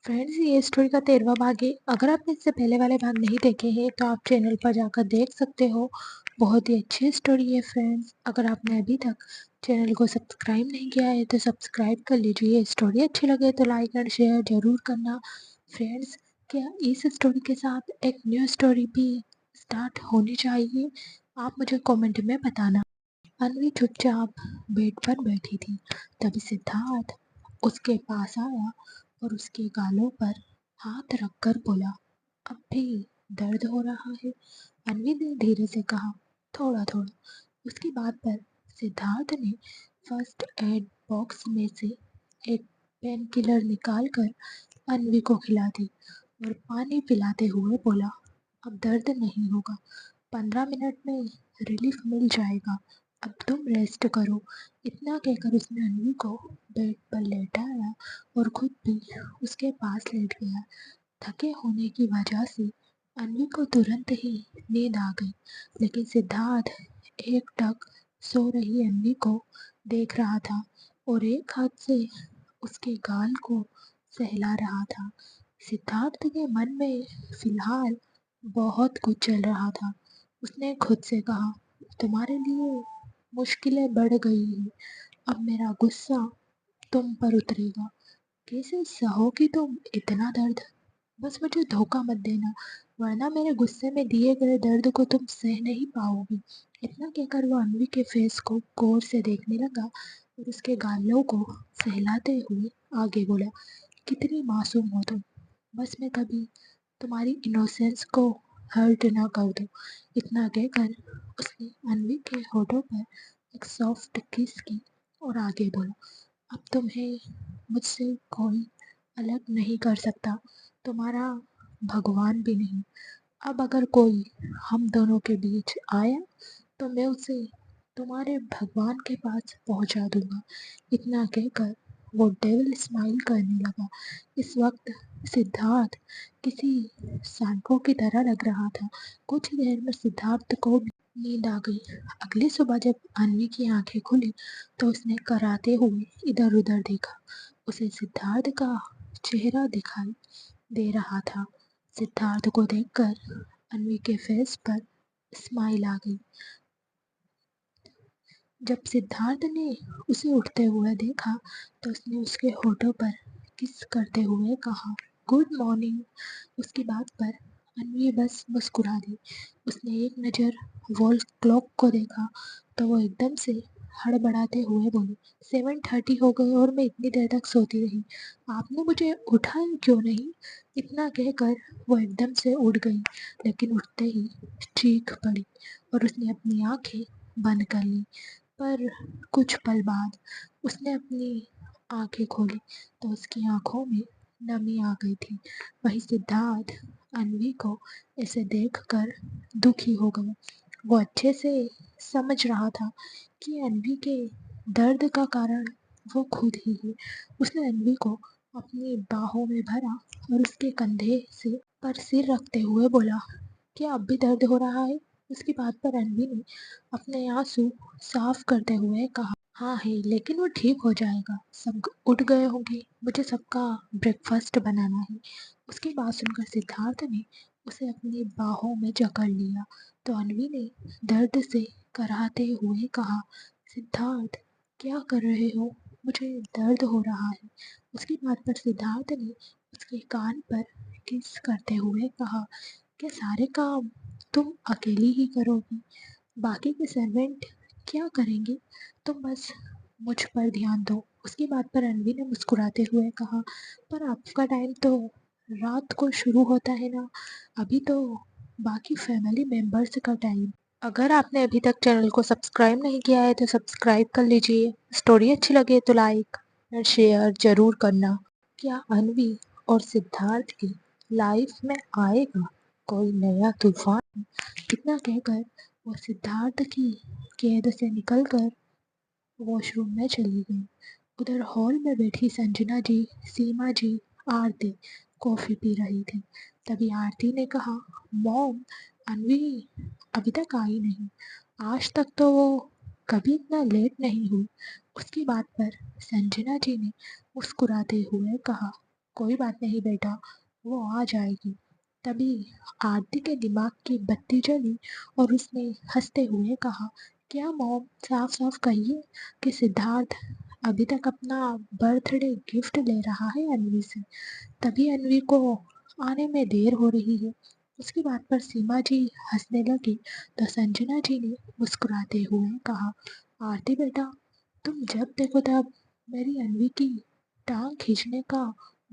Friends, ये story का 13वां भाग है। अगर आपने इससे पहले वाले भाग नहीं देखे हैं तो आप चैनल पर जाकर देख सकते हो। बहुत ही अच्छी स्टोरी है फ्रेंड्स। अगर आपने अभी तक चैनल को सब्सक्राइब नहीं किया है तो सब्सक्राइब कर लीजिए। स्टोरी अच्छी लगे तो लाइक एंड शेयर जरूर करना। फ्रेंड्स, क्या इस स्टोरी के साथ एक न्यू स्टोरी भी स्टार्ट होनी चाहिए? आप मुझे कमेंट में बताना। अन्वी चुपचाप बेड पर बैठी थी। तभी सिद्धार्थ उसके पास आया और उसके गालों पर हाथ रखकर बोला, अब भी दर्द हो रहा है? अन्वी ने धीरे से कहा, थोड़ा थोड़ा। उसकी बात पर सिद्धार्थ ने फर्स्ट एड बॉक्स में से एक पेन किलर निकाल कर अन्वी को खिला दी और पानी पिलाते हुए बोला, अब दर्द नहीं होगा, 15 मिनट में रिलीफ मिल जाएगा, अब तुम रेस्ट करो। इतना कहकर उसने अन्वी को बेड पर लेटाया और खुद भी उसके पास लेट गया। थके होने की वजह से अन्वी को तुरंत ही नींद आ गई, लेकिन सिद्धार्थ एकटक सो रही अन्वी को देख रहा था और एक हाथ से उसके गाल को सहला रहा था। सिद्धार्थ के मन में फिलहाल बहुत कुछ चल रहा था। उसने खुद से कहा, तुम्हारे लिए मुश्किलें बढ़ गई हैं, अब मेरा गुस्सा तुम पर उतरेगा। कैसे सहोगी तुम इतना दर्द? बस मुझे धोखा मत देना, वरना मेरे गुस्से में दिए गए दर्द को तुम सह नहीं पाओगी। इतना कहकर वो अन्वी के फेस को गौर से देखने लगा और उसके गालों को सहलाते हुए आगे बोला, कितनी मासूम हो तुम, बस मैं कभी तुम्हारी इनोसेंस को हर्ट ना कर दूं। इतना कहकर उसने अन्वी के होठों पर एक सॉफ्ट किस की और आगे बोला, अब तुम्हें मुझसे कोई अलग नहीं कर सकता, तुम्हारा भगवान भी नहीं। अब अगर कोई हम दोनों के बीच आया तो मैं उसे तुम्हारे भगवान के पास पहुंचा दूंगा। इतना कहकर वो डेविल स्माइल करने लगा। इस वक्त सिद्धार्थ किसी सांपों की तरह लग रहा था। कुछ ही देर में सिद्धार्थ को भी नींद आ गई। अगली सुबह जब अन्वी की आंखें खुली तो उसने कराते हुए इधर उधर देखा। उसे सिद्धार्थ का चेहरा दिखाई दे रहा था। सिद्धार्थ को देखकर अन्वी के फेस पर स्माइल आ गई। जब सिद्धार्थ ने उसे उठते हुए देखा तो उसने उसके होठों पर किस करते हुए कहा, गुड मॉर्निंग। उसकी बात पर अन्वी बस मुस्कुरा दी। उसने एक नज़र वॉल क्लॉक को देखा तो वो एकदम से हड़बड़ाते हुए बोली, 7:30 हो गए और मैं इतनी देर तक सोती रही, आपने मुझे उठाया क्यों नहीं? इतना कहकर वो एकदम से उठ गई, लेकिन उठते ही चीख पड़ी और उसने अपनी आंखें बंद कर ली। पर कुछ पल बाद उसने अपनी आंखें खोली तो उसकी आंखों में नमी आ गई थी। वही सिद्धार्थ अन्वी को ऐसे देखकर दुखी हो गया। वो अच्छे से समझ रहा था कि अन्वी के दर्द का कारण वो खुद ही है। उसने अन्वी को अपनी बाहों में भरा और उसके कंधे से पर सिर रखते हुए बोला, क्या अब भी दर्द हो रहा है? उसकी बात पर अन्वी ने अपने आंसू साफ करते हुए कहा, हाँ है, लेकिन वो ठीक हो जाएगा, सब उठ गए होंगे, मुझे सबका ब्रेकफास्ट बनाना है। उसकी बात सुनकर सिद्धार्थ ने उसे अपनी बाहों में जकड़ लिया तो अन्वी ने दर्द से कराहते हुए कहा, सिद्धार्थ क्या कर रहे हो, मुझे दर्द हो रहा है। उसकी बात पर सिद्धार्थ ने उसके कान पर किस करते हुए कहा, क्या सारे काम तुम अकेली ही करोगी? बाकी के सर्वेंट क्या करेंगे? तुम बस मुझ पर ध्यान दो। उसकी बात पर रणवी ने मुस्कुराते हुए कहा, पर आपका टाइम तो रात को शुरू होता है ना, अभी तो बाकी फैमिली मेंबर्स का टाइम। अगर आपने अभी तक चैनल को सब्सक्राइब नहीं किया है तो सब्सक्राइब कर लीजिए। स्टोरी अच्छी लगे तो लाइक और शेयर जरूर करना। क्या अन्वी और सिद्धार्थ की लाइफ में आएगा कोई नया तूफान? इतना कहकर वो सिद्धार्थ की कैद से निकलकर वॉशरूम में चली गई। उधर हॉल में बैठी संजना जी, सीमा जी, आरती कॉफी पी रही थी। तभी आरती ने कहा, मॉम, अन्वी अभी तक आई नहीं, आज तक तो वो कभी इतना लेट नहीं हुई। उसकी बात पर संजना जी ने मुस्कुराते हुए कहा, कोई बात नहीं बेटा, वो आ जाएगी। तभी आरती के दिमाग की बत्ती जली और उसने हंसते हुए कहा, क्या मॉम, साफ साफ कहिए कि सिद्धार्थ अभी तक अपना बर्थडे गिफ्ट ले रहा है अन्वी से। तभी अन्वी को आने में देर हो रही है। उसकी बात पर सीमा जी हंसने लगी तो संजना जी ने मुस्कुराते हुए कहा, आरती बेटा, तुम जब देखो तब मेरी अन्वी की टांग खींचने का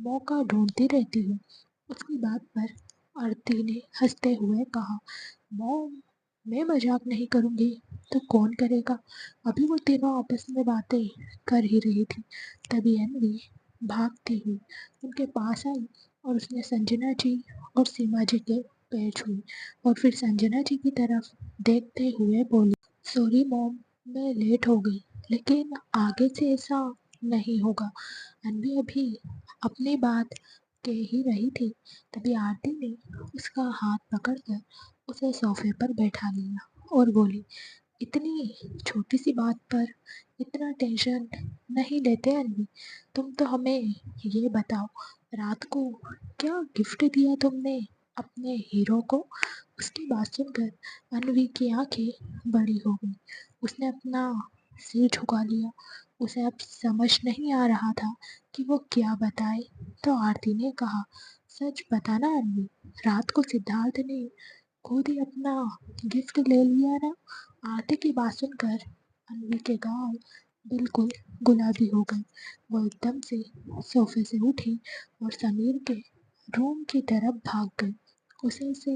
मौका ढूंढती रहती हो। उसकी बात पर आरती ने हंसते हुए कहा, मॉम, मैं मजाक नहीं करूंगी तो कौन करेगा। अभी वो तीनों आपस में बातें कर ही रही थी। तभी अन्वी भागती हुई उनके पास आई और उसने संजना जी और सीमा जी के पैर छुए और फिर संजना जी की तरफ देखते हुए बोली, सॉरी मॉम, मैं लेट हो गई, लेकिन आगे से ऐसा नहीं होगा। अन्वी अभी अपनी बात कह ही रही थी, तभी आरती ने उसका हाथ पकड़कर उसे सोफे पर बैठा लिया और बोली, इतनी छोटी सी बात पर इतना टेंशन नहीं लेते अन्वी। तुम तो हमें ये बताओ, रात को क्या गिफ्ट दिया तुमने अपने हीरो को। उसकी बात सुनकर अन्वी की आंखें बड़ी हो गई। उसने अपना सिर झुका लिया। उसे अब समझ नहीं आ रहा था कि वो क्या बताए। तो आरती ने कहा, सच बताना अन्वी, रात को सिद्धार्थ ने खुद ही अपना गिफ्ट ले लिया ना। आरती की बात सुनकर अन्वी के गाल बिल्कुल गुलाबी हो गए। वो एकदम से सोफे से उठी और समीर के रूम की तरफ भाग गई। उसे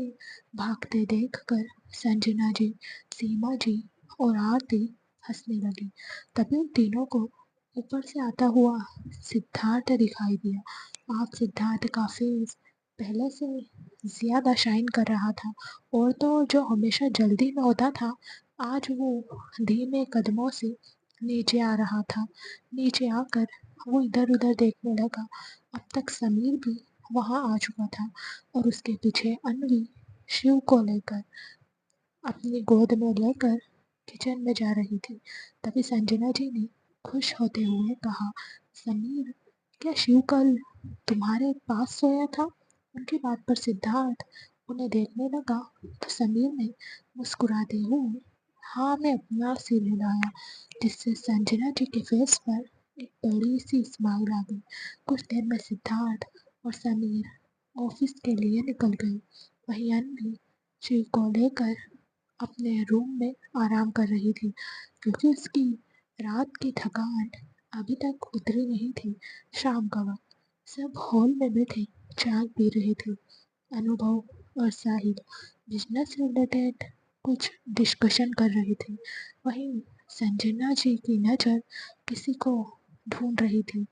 भागते देखकर संजना जी, सीमा जी और आरती हंसने लगी। तभी उन तीनों को ऊपर से आता हुआ सिद्धार्थ दिखाई दिया। आज सिद्धार्थ का फेस पहले से ज्यादा शाइन कर रहा था और तो जो हमेशा जल्दी में होता था, आज वो धीमे कदमों से नीचे आ रहा था। नीचे आकर वो इधर उधर देखने लगा। अब तक समीर भी वहां आ चुका था और उसके पीछे अन्वी शिव को लेकर अपनी गोद में लेकर किचन में जा रही थी। तभी संजना जी ने खुश होते हुए कहा, समीर, क्या शिव कल तुम्हारे पास सोया था। उनकी बात पर सिद्धार्थ उन्हें देखने लगा तो समीर ने मुस्कुराते हुए हाँ में अपना सिर हिलाया, जिससे संजना जी के फेस पर एक बड़ी सी स्माइल आ गई। कुछ देर में सिद्धार्थ और समीर ऑफिस के लिए निकल गए। वहीं अन्वी शिव को लेकर अपने रूम में आराम कर रही थी, क्योंकि उसकी रात की थकान अभी तक उतरी नहीं थी। शाम का वक्त, सब हॉल में बैठे चाय पी रहे थे। अनुभव और साहिल बिजनेस रिलेटेड कुछ डिस्कशन कर रहे थे। वहीं संजना जी की नज़र किसी को ढूंढ रही थी।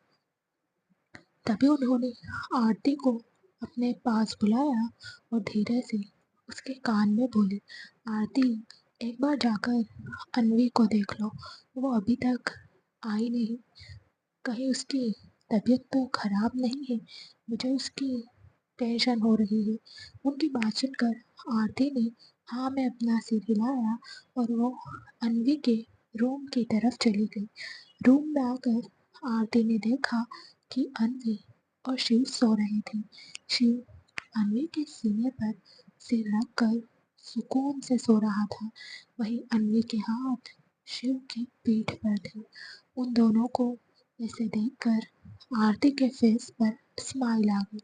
तभी उन्होंने आरती को अपने पास बुलाया और धीरे से उसके कान में बोले, आरती, एक बार जाकर अन्वी को देख लो, वो अभी तक आई नहीं, कहीं उसकी तबीयत तो खराब नहीं है, मुझे उसकी टेंशन हो रही है। उनकी बात सुनकर आरती ने हाँ में अपना सिर हिलाया और वो अन्वी के रूम की तरफ चली गई। रूम में आकर आरती ने देखा कि अन्वी और शिव सो रहे थे। शिव अन्वी के सीने पर सिर रखकर सुकून से सो रहा था। वहीं अन्वी के हाथ शिव की पीठ पर थे। उन दोनों को ऐसे देखकर आरती के फेस पर स्माइल आ गई।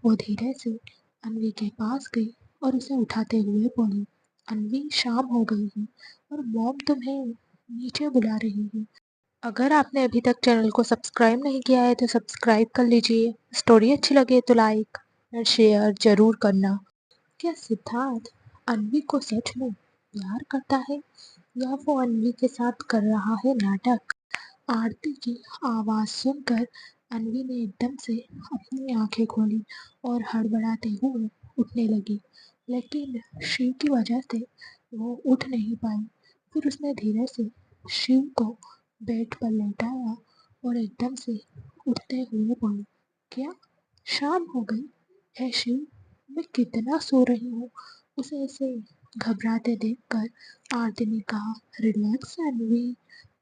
वो धीरे से अन्वी के पास गई और उसे उठाते हुए बोली, अन्वी, शाम हो गई है और मॉम तुम्हें नीचे बुला रही है। अगर आपने अभी तक चैनल को सब्सक्राइब नहीं किया है तो सब्सक्राइब कर लीजिए। स्टोरी अच्छी लगे तो लाइक और शेयर जरूर करना। क्या सिद्धार्थ अन्वी को सच में प्यार करता है या वो अन्वी के साथ कर रहा है नाटक। आरती की आवाज सुनकर अन्वी ने एकदम से अपनी आंखें खोली और हड़बड़ाते हुए उठने लगी, लेकिन शिव की वजह से वो उठ नहीं पाई। फिर उसने धीरे से शिव को बेड पर लेटाया और एकदम से उठते हुए बोली, क्या शाम हो गई है शिव, मैं कितना सो रही हूँ। उसे ऐसे घबराते देखकर आरती ने कहा, रिलैक्स अन्वी,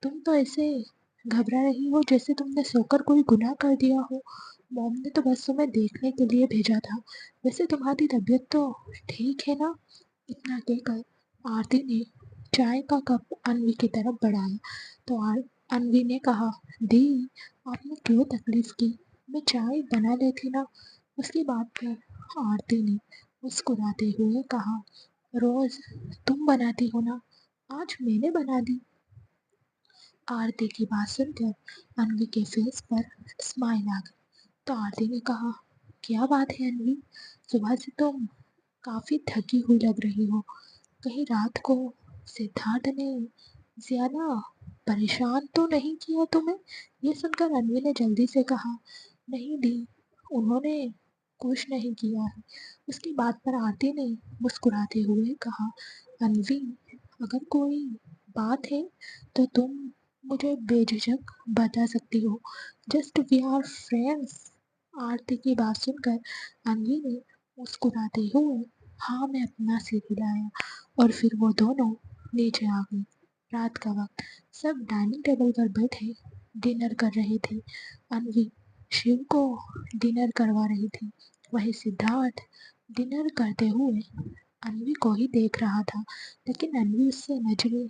तुम तो ऐसे घबरा रही हो जैसे तुमने सोकर कोई गुनाह कर दिया हो। मॉम ने तो बस तुम्हें देखने के लिए भेजा था। वैसे तुम्हारी तबीयत तो ठीक है ना? इतना कहकर आरती ने चाय का कप अनवी की तरफ बढ़ाया तो अनवी ने कहा, दी, आपने क्यों तकलीफ की? मैं चाय बना लेती ना। उसकी बात पर आरती ने मुस्कुराते हुए कहा, रोज तुम बनाती हो ना, आज मैंने बना दी। आरती की बात सुनकर अनवी के फेस पर स्माइल आ गई तो आरती ने कहा, क्या बात है अनवी, सुबह से तुम काफी थकी हुई लग रही हो। कहीं रात को सिद्धार्थ ने ज्यादा परेशान तो नहीं किया तुम्हें? ये सुनकर अनवी ने जल्दी से कहा, नहीं दी, उन्होंने कुछ नहीं किया है। उसकी बात पर आरती ने मुस्कुराते हुए कहा, अनवी, अगर कोई बात है तो तुम मुझे बेझिझक बता सकती हो। Just we are friends. Aarti की बात सुनकर अनवी ने मुस्कुराते हुए हाँ में अपना सिर हिलाया और फिर वो दोनों नीचे आ गए। रात का वक्त, सब डाइनिंग टेबल पर बैठे डिनर कर रहे थे। अनवी शिव को डिनर करवा रही थी, वही सिद्धार्थ डिनर करते हुए अनवी को ही देख रहा था, लेकिन अनवी उससे नजरें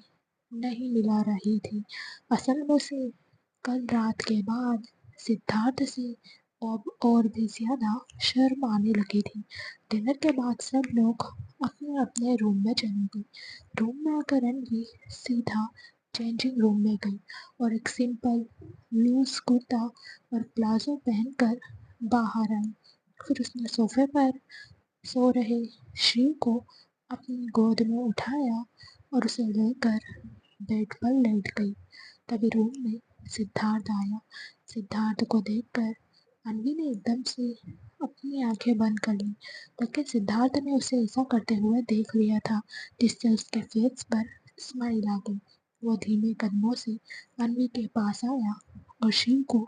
नहीं मिला रही थी। असल में उसे कल रात के बाद सिद्धार्थ से और भी ज्यादा शर्म आने लगी थी। डिनर के बाद सब लोग अपने अपने रूम में चले गए। रूम में आकर अनवी सीधा चेंजिंग रूम में गई और एक सिंपल लूज कुर्ता और प्लाजो पहनकर बाहर आई। फिर उसने सोफे पर सो रहे शिव को अपनी गोद में उठाया और उसे लेकर बेड पर लेट गई। तभी रूम में सिद्धार्थ आया। सिद्धार्थ को देखकर अनवी ने एकदम से अपनी आंखें बंद कर ली, लेकिन सिद्धार्थ ने उसे ऐसा करते हुए देख लिया था जिससे उसके फेस पर स्माइल आ गई। वो धीमे कदमों से अनवी के पास आया और शिव को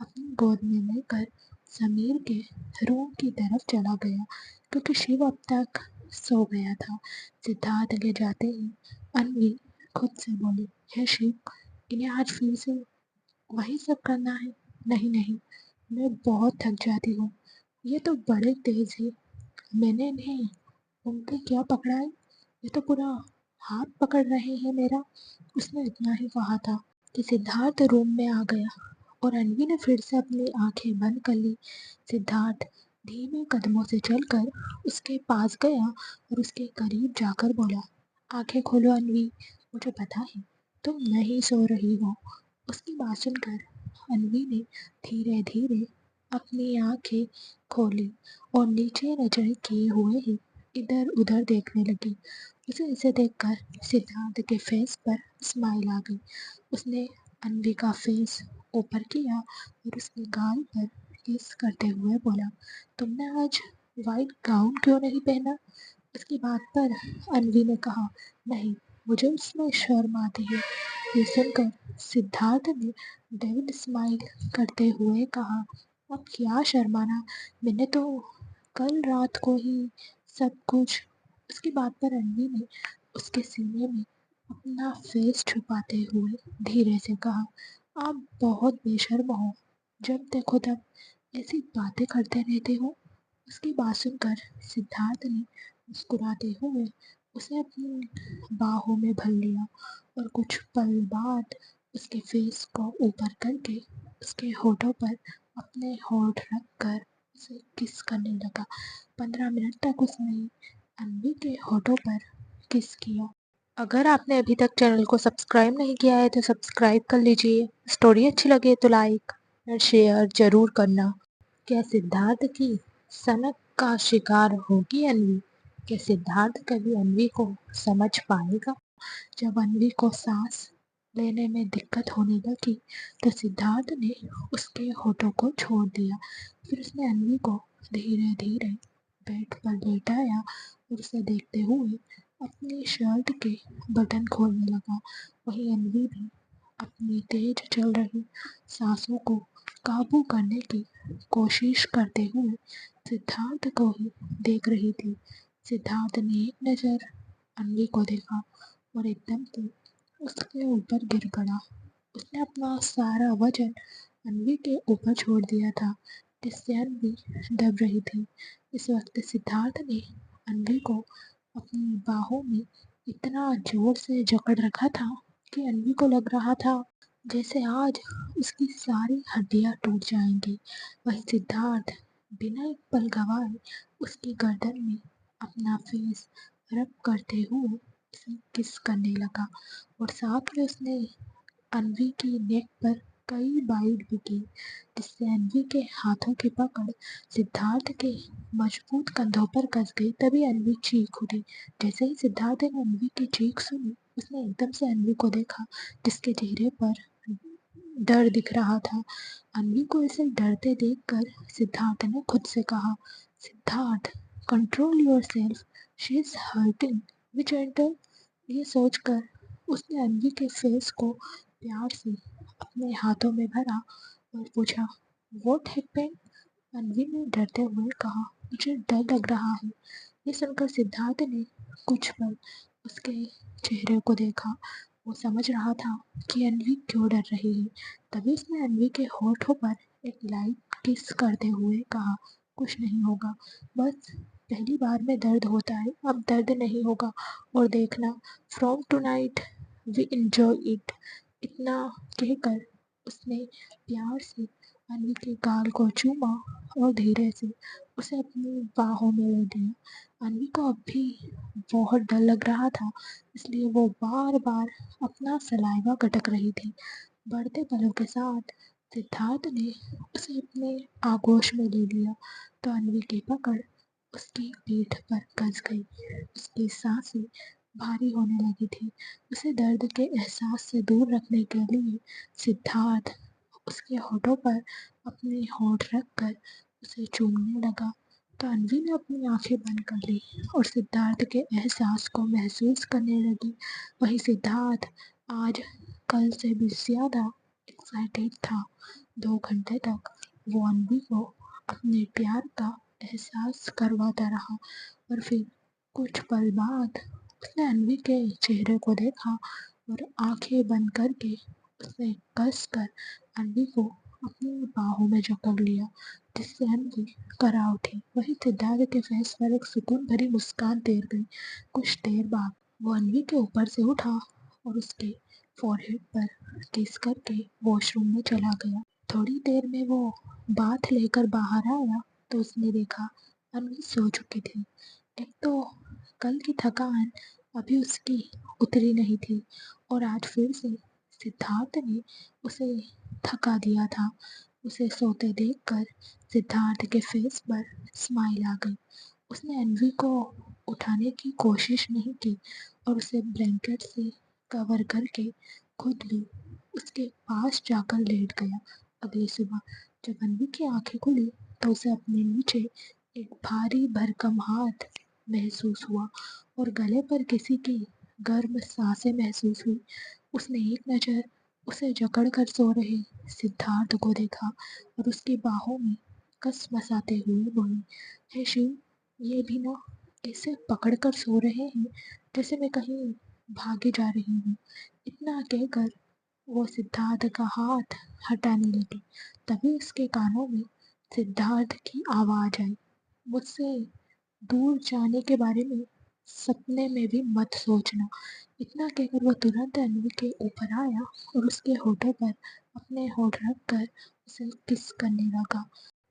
अपनी गोद में लेकर समीर के रूम की तरफ चला गया, क्योंकि शिव अब तक सो गया था। सिद्धार्थ के जाते ही अनवी खुद से बोली, हे शिव, इन्हें आज फिर से वही सब करना है? नहीं नहीं, मैं बहुत थक जाती हूँ। ये तो बड़े तेज है। मैंने इन्हें उनके क्या पकड़ा है? ये तो पूरा हाथ पकड़ रहे हैं मेरा। उसने इतना ही कहा था कि सिद्धार्थ रूम में आ गया और अनवी ने फिर से अपनी आंखें बंद कर ली। सिद्धार्थ धीमे कदमों से चलकर उसके पास गया और उसके करीब जाकर बोला, आंखें खोलो अनवी, मुझे पता है तुम नहीं सो रही हो। उसकी बात सुनकर अनवी ने धीरे धीरे अपनी आंखें खोली और नीचे नजर किए हुए ही इधर उधर देखने लगी। उसे इसे देखकर सिद्धार्थ के फेस पर स्माइल आ गई। उसने अनवी का फेस ऊपर किया और उसके गाल पर किस करते हुए बोला, तुमने आज वाइट गाउन क्यों नहीं पहना? उसकी बात पर अनवी ने कहा, नहीं, मुझे उसमें शर्म आती है। ये सुनकर सिद्धार्थ ने डेविड स्माइल करते हुए कहा, अब क्या शर्माना, मैंने तो कल रात को ही सब कुछ। उसकी बात पर अनवी ने उसके सीने में अपना फेस छुपाते हुए धीरे से कहा, आप बहुत बेशर्म हो, जब देखो तब ऐसी बातें करते रहते हो। उसकी बात सुनकर सिद्धार्थ ने मुस्कुराते हुए उसे अपनी बाहों में भर लिया और कुछ पल बाद उसके फेस को ऊपर करके उसके होठों पर अपने होठ रख कर उसे किस करने लगा। 15 मिनट तक उसने अनवी के होठों पर किस किया। अगर आपने अभी तक चैनल को सब्सक्राइब नहीं किया है तो सब्सक्राइब कर लीजिए। स्टोरी अच्छी लगे तो लाइक और शेयर जरूर करना। क्या सिद्धार्थ की सनक का शिकार होगी अनवी? क्या सिद्धार्थ कभी अनवी को समझ पाएगा? जब अनवी को सांस लेने में दिक्कत होने लगी तो सिद्धार्थ ने उसके होठों को छोड़ दिया। फिर उसने अनवी को धीरे धीरे बेड पर लेटाया और उसे देखते हुए अपनी शर्ट के बटन खोलने लगा। वहीं अनवी भी अपनी तेज चल रही सांसों को काबू करने की कोशिश करते हुए सिद्धार्थ को ही देख रही थी। सिद्धार्थ ने एक नज़र अनवी को देखा और एकदम से उसके ऊपर गिर पड़ा। उसने अपना सारा वजन अनवी के ऊपर छोड़ दिया था। जिससे अन्वी दब रही थी। इस वक्त सिद्धार्थ ने अन्वी को अपनी बाहों में इतना जोर से जकड़ रखा था कि अन्वी को लग रहा था जैसे आज उसकी सारी हड्डियां टूट जाएंगी। वही सिद्धार्थ बिना एक पल गवाए उसकी गर्दन में अपना फेस रब करते हुए उसे किस करने लगा और साथ में उसने अन्वी की नेक पर कई बाइट भी की, जिससे अन्वी के हाथों की पकड़ सिद्धार्थ के मजबूत कंधों पर कस गई। तभी अन्वी चीख उठी। जैसे ही सिद्धार्थ ने अन्वी की चीख सुनी, उसने एकदम से अन्वी को देखा, जिसके चेहरे पर डर दिख रहा था। अन्वी को ऐसे डरते देखकर सिद्धार्थ ने खुद से कहा, Siddharth, control your self, she is hurting which enter. ये सोचकर उसने अन्वी के फेस को प्यार से अपने हाथों में भरा और पूछा, व्हाट हैपेंड। अन्वी ने डरते हुए कहा, मुझे डर लग रहा है। ये सुनकर सिद्धार्थ ने कुछ पल उसके चेहरे को देखा। वो समझ रहा था कि अन्वी क्यों डर रही है। तभी उसने अन्वी के होठों पर एक लाइट किस करते हुए कहा, कुछ नहीं होगा, बस पहली बार में दर्द होता है, अब दर्द नहीं होगा, और देखना, from tonight we enjoy it. इतना कहकर उसने प्यार से अन्वी के गाल को चूमा और धीरे से उसे अपनी बाहों में ले लिया। अन्वी को अब भी बहुत डर लग रहा था, इसलिए वो बार बार अपना सलाइवा गटक रही थी। बढ़ते पलों के साथ सिद्धार्थ ने उसे अपने आगोश में ले लिया तो अन्वी की पकड़ उसकी पीठ पर कस गई। उसकी सांसें भारी होने लगी थी। उसे दर्द के एहसास से दूर रखने के लिए सिद्धार्थ उसके होठों पर अपने होठ रखकर उसे चूमने लगा। तो अन्वी ने अपनी आंखें बंद कर ली और सिद्धार्थ के एहसास को महसूस करने लगी। वही सिद्धार्थ आज कल से भी ज्यादा एक्साइटेड था। 2 घंटे तक वो अन्वी को अपने प्यार का एहसास करवाता रहा और फिर कुछ पल बाद उसने अन्वी के चेहरे को देखा और आंखें बंद करके उसने कस कर अन्वी को अपनी बाहों में जकड़ लिया, जिससे अन्वी करा उठी। वही सिद्धार्थ के फेस पर एक सुकून भरी मुस्कान तैर गई। कुछ देर बाद वो अन्वी के ऊपर से उठा और उसके फोरहेड पर किस करके वॉशरूम में चला गया। थोड़ी देर में वो बाथ लेकर बाहर आया तो उसने देखा अन्वी सो चुकी थी। एक तो कल की थकान अभी उसकी उतरी नहीं थी और आज फिर से सिद्धार्थ ने उसे थका दिया था। उसे सोते देखकर सिद्धार्थ के फेस पर स्माइल आ गई। उसने अन्वी को उठाने की कोशिश नहीं की और उसे ब्लैंकेट से कवर करके खुद भी उसके पास जाकर लेट गया। अगली सुबह जब अन्वी की आंखें खुली तो उसे अपने नीचे एक भारी भरकम हाथ महसूस हुआ और गले पर किसी की गर्म सांसें महसूस हुई। उसने एक नज़र उसे जकड़ कर सो रहे सिद्धार्थ को देखा और उसकी बाहों में कस मसाते हुए बोली, हे शिव, ये भी ना ऐसे पकड़ कर सो रहे हैं जैसे मैं कहीं भागे जा रही हूँ। इतना कहकर वो सिद्धार्थ का हाथ हटाने लगी। तभी उसके कानों में सिद्धार्थ की आवाज आई, मुझसे दूर जाने के बारे में सपने में भी मत सोचना। इतना कहकर वो तुरंत अन्वी के ऊपर आया और उसके होठों पर अपने होठ रखकर उसे किस करने लगा।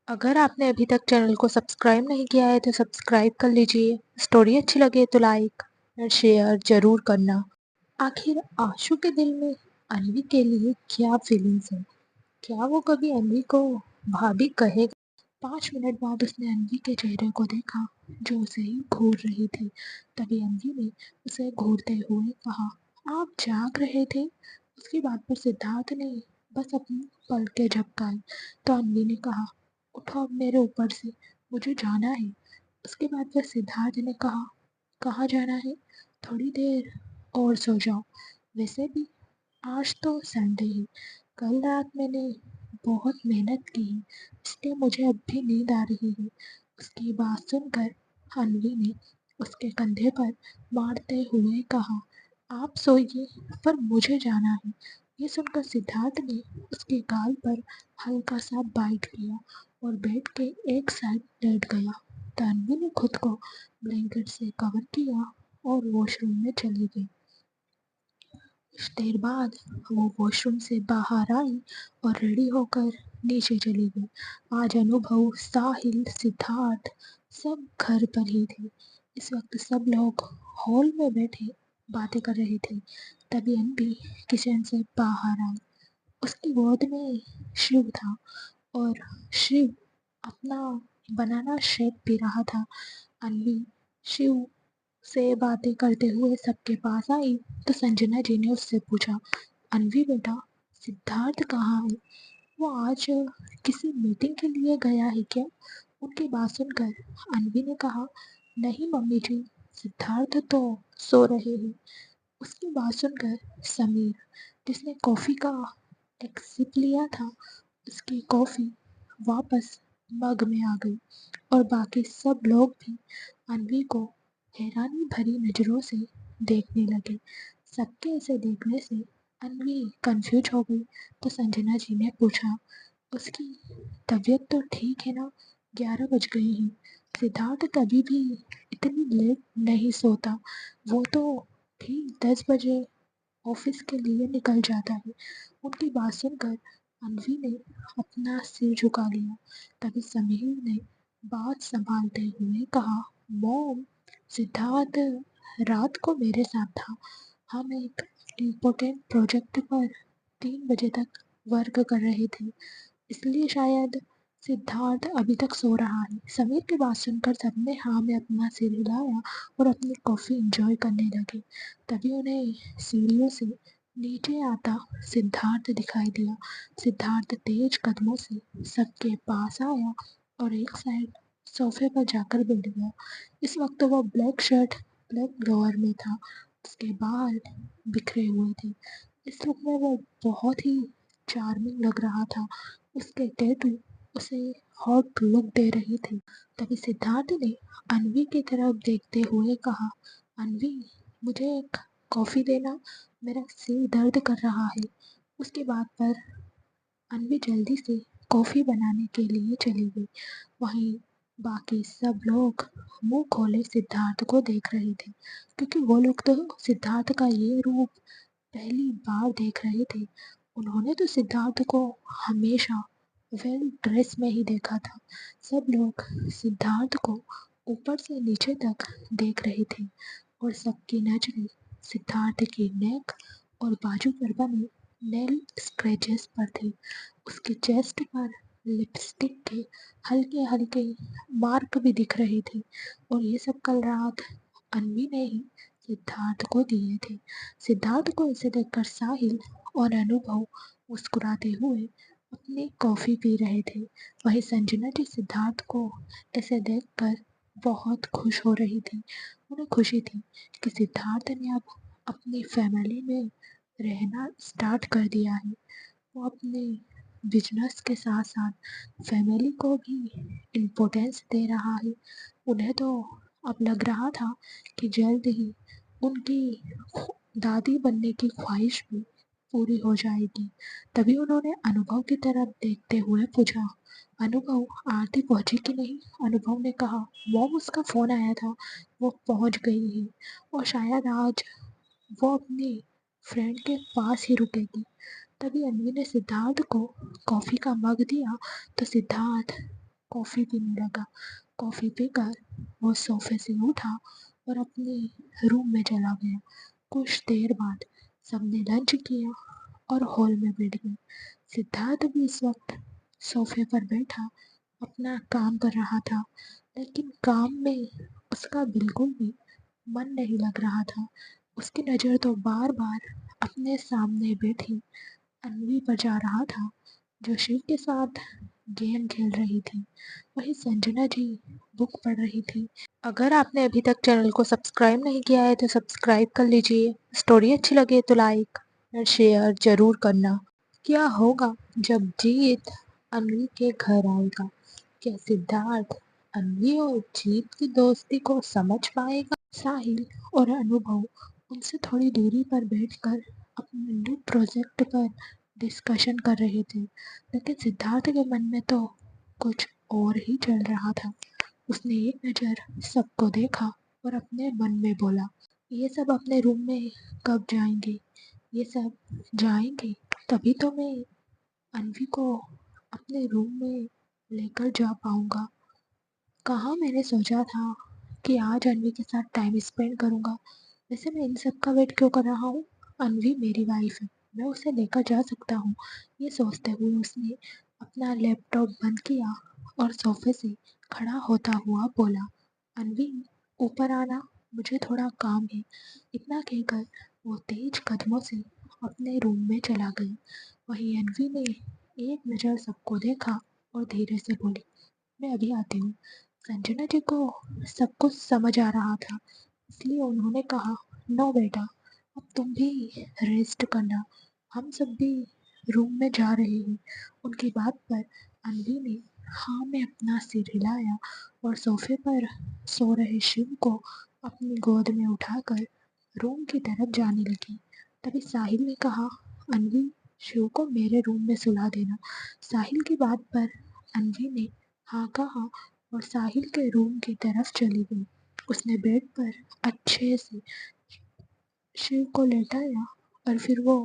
अगर आपने अभी तक चैनल को सब्सक्राइब नहीं किया है तो सब्सक्राइब कर लीजिए। स्टोरी अच्छी लगे तो लाइक और शेयर जरूर करना। आखिर आशु के दिल में अन्वी के लिए क्या फीलिंग्स है? क्या वो कभी अन्वी को भाभी कहेगा? 5 मिनट बाद उसने अन्वी के चेहरे को देखा जो उसे ही घूर रही थी। तभी अन्वी ने उसे घूरते हुए कहा, आप जाग रहे थे? उसकी बात पर सिद्धार्थ ने बस अपनी पलकें झपकाई तो अन्वी ने कहा, उठो अब मेरे ऊपर से, मुझे जाना है। उसके बाद फिर सिद्धार्थ ने कहा, कहाँ जाना है? थोड़ी देर और सो जाओ, वैसे भी आज तो संडे है, कल रात मैंने बहुत मेहनत की है, इसलिए मुझे अब भी नींद आ रही है। उसकी बात सुनकर अन्वी ने उसके कंधे पर मारते हुए कहा, आप सोइए पर मुझे जाना है। ये सुनकर सिद्धार्थ ने उसके गाल पर हल्का सा बाइट किया और बेड के एक साइड लेट गया। तन्वी ने खुद को ब्लैंकेट से कवर किया और वॉशरूम में चली गई। कुछ देर बाद वो वॉशरूम से बाहर आई और रेडी होकर नीचे चली गई। आज अनुभव, साहिल, सिद्धार्थ सब घर पर ही थे। इस वक्त सब लोग हॉल में बैठे बातें कर रहे थे। तभी अनबी किचन से बाहर आई। उसकी गोद में शिव था और शिव अपना बनाना शेक पी रहा था। अनवी शिव से बातें करते हुए सबके पास आई तो संजना जी ने उससे पूछा, अनवी बेटा, सिद्धार्थ कहाँ है? वो आज किसी मीटिंग के लिए गया है क्या? उनकी बात सुनकर अनवी ने कहा, नहीं मम्मी जी, सिद्धार्थ तो सो रहे हैं। उसकी बात सुनकर समीर, जिसने कॉफ़ी का एक सिप लिया था, उसकी कॉफ़ी वापस मग में आ गई और बाकी सब लोग भी अनवी को हैरानी भरी नज़रों से देखने लगे। सबके ऐसे देखने से अनवी कंफ्यूज हो गई तो संजना जी ने पूछा, उसकी तबीयत तो ठीक है ना? 11 बज गए हैं। सिद्धार्थ कभी भी इतनी लेट नहीं सोता। वो तो ठीक 10 बजे ऑफिस के लिए निकल जाता है। उनकी बात सुनकर अनवी ने अपना सिर झुका लिया। तभी समीर ने बात संभालते हुए कहा, मॉम, सिद्धार्थ रात को मेरे साथ था। हम एक इम्पोर्टेंट प्रोजेक्ट पर 3 बजे तक वर्क कर रहे थे, इसलिए शायद सिद्धार्थ अभी तक सो रहा है। समीर की बात सुनकर सबने हाँ में अपना सिर हिलाया और अपनी कॉफ़ी एंजॉय करने लगे। तभी उन्हें सीढ़ियों से नीचे आता सिद्धार्थ दिखाई दिया। सिद्धार्थ तेज कदमों से सबके पास आया और एक साइड सोफे पर जाकर बैठ गया। इस वक्त वो ब्लैक शर्ट, ब्लैक लोअर में था। उसके बाल बिखरे हुए थे। इस लुक में वो बहुत ही चार्मिंग लग रहा था। उसके टैटू उसे हॉट लुक दे रही थी। तभी सिद्धार्थ ने अनवी की तरफ देखते हुए कहा, अनवी, मुझे एक कॉफ़ी देना, मेरा सिर दर्द कर रहा है। उसकी बात पर अनवी जल्दी से कॉफ़ी बनाने के लिए चली गई। वहीं बाकी सब लोग मुंह खोले सिद्धार्थ को देख रहे थे, क्योंकि वो लोग तो सिद्धार्थ का ये रूप पहली बार देख रहे थे। उन्होंने तो सिद्धार्थ को हमेशा वेल ड्रेस में ही देखा था। सब लोग सिद्धार्थ को ऊपर से नीचे तक देख रहे थे और सबकी नजरें सिद्धार्थ की नेक और बाजू पर बने नेल स्क्रैचेस पर थी। उसके चेस्ट पर लिपस्टिक के हल्के हल्के मार्क भी दिख रहे थे और ये सब कल रात अनवी ने ही सिद्धार्थ को दिए थे। सिद्धार्थ को इसे देखकर साहिल और अनुभव मुस्कुराते हुए अपनी कॉफ़ी पी रहे थे। वहीं संजना जी सिद्धार्थ को ऐसे देखकर बहुत खुश हो रही थी। उन्हें खुशी थी कि सिद्धार्थ ने अब अपनी फैमिली में रहना स्टार्ट कर दिया है। वो अपने बिजनेस के साथ साथ फैमिली को भी इम्पोर्टेंस दे रहा है। उन्हें तो अब लग रहा था कि जल्द ही उनकी दादी बनने की ख्वाहिश भी पूरी हो जाएगी। तभी उन्होंने अनुभव की तरफ देखते हुए पूछा, अनुभव, आरती पहुंची कि नहीं? अनुभव ने कहा, मॉम, उसका फ़ोन आया था, वो पहुंच गई है और शायद आज वो अपनी फ्रेंड के पास ही रुकेगी। तभी अन्वी ने सिद्धार्थ को कॉफ़ी का मग दिया तो सिद्धार्थ कॉफ़ी पीने लगा। कॉफ़ी पीकर वो सोफे से उठा और अपने रूम में चला गया। कुछ देर बाद सबने लंच किया और हॉल में बैठ गए। सिद्धार्थ भी इस वक्त सोफे पर बैठा अपना काम कर रहा था, लेकिन काम में उसका बिल्कुल भी मन नहीं लग रहा था। उसकी नज़र तो बार बार अपने सामने बैठी अन्वी पर जा रहा था, जो शिव के साथ गेम खेल रही थी। वहीं संजना जी बुक पढ़ रही थी। अगर आपने अभी तक चैनल को सब्सक्राइब नहीं किया है तो सब्सक्राइब कर लीजिए। स्टोरी अच्छी लगे तो लाइक और शेयर जरूर करना। क्या होगा जब जीत अन्वी के घर आएगा? क्या सिद्धार्थ अन्वी और जीत की दोस्ती को समझ पाएगा? साहिल और अनुभव उनसे थोड़ी दूरी पर बैठकर अपने न्यू प्रोजेक्ट पर डिस्कशन कर रहे थे, लेकिन सिद्धार्थ के मन में तो कुछ और ही चल रहा था। उसने एक नज़र सबको देखा और अपने मन में बोला, ये सब अपने रूम में कब जाएंगे? ये सब जाएंगे तभी तो मैं अन्वी को अपने रूम में लेकर जा पाऊंगा। कहाँ मैंने सोचा था कि आज अन्वी के साथ टाइम स्पेंड करूंगा। वैसे मैं इन सब का वेट क्यों कर रहा हूँ? अन्वी मेरी वाइफ है, मैं उसे लेकर जा सकता हूँ। ये सोचते हुए उसने अपना लैपटॉप बंद किया और सोफे से खड़ा होता हुआ बोला, अन्वी ऊपर आना, मुझे थोड़ा काम है। इतना कहकर वो तेज कदमों से अपने रूम में चला गई। वहीं अन्वी ने एक नज़र सबको देखा और धीरे से बोली, मैं अभी आती हूँ। संजना जी को सब कुछ समझ आ रहा था, इसलिए उन्होंने कहा, नो बेटा, अब तुम भी रेस्ट करना, हम सब भी रूम में जा रहे हैं। उनकी बात पर अन्वी ने हाँ में अपना सिर हिलाया और सोफे पर सो रहे शिव को अपनी गोद में उठाकर रूम की तरफ जाने लगी। तभी साहिल ने कहा, अन्वी, शिव को मेरे रूम में सुला देना। साहिल की बात पर अन्वी ने हाँ कहा और साहिल के रूम की तरफ चली गई। उसने बेड पर अच्छे से शिव को लेटाया और फिर वो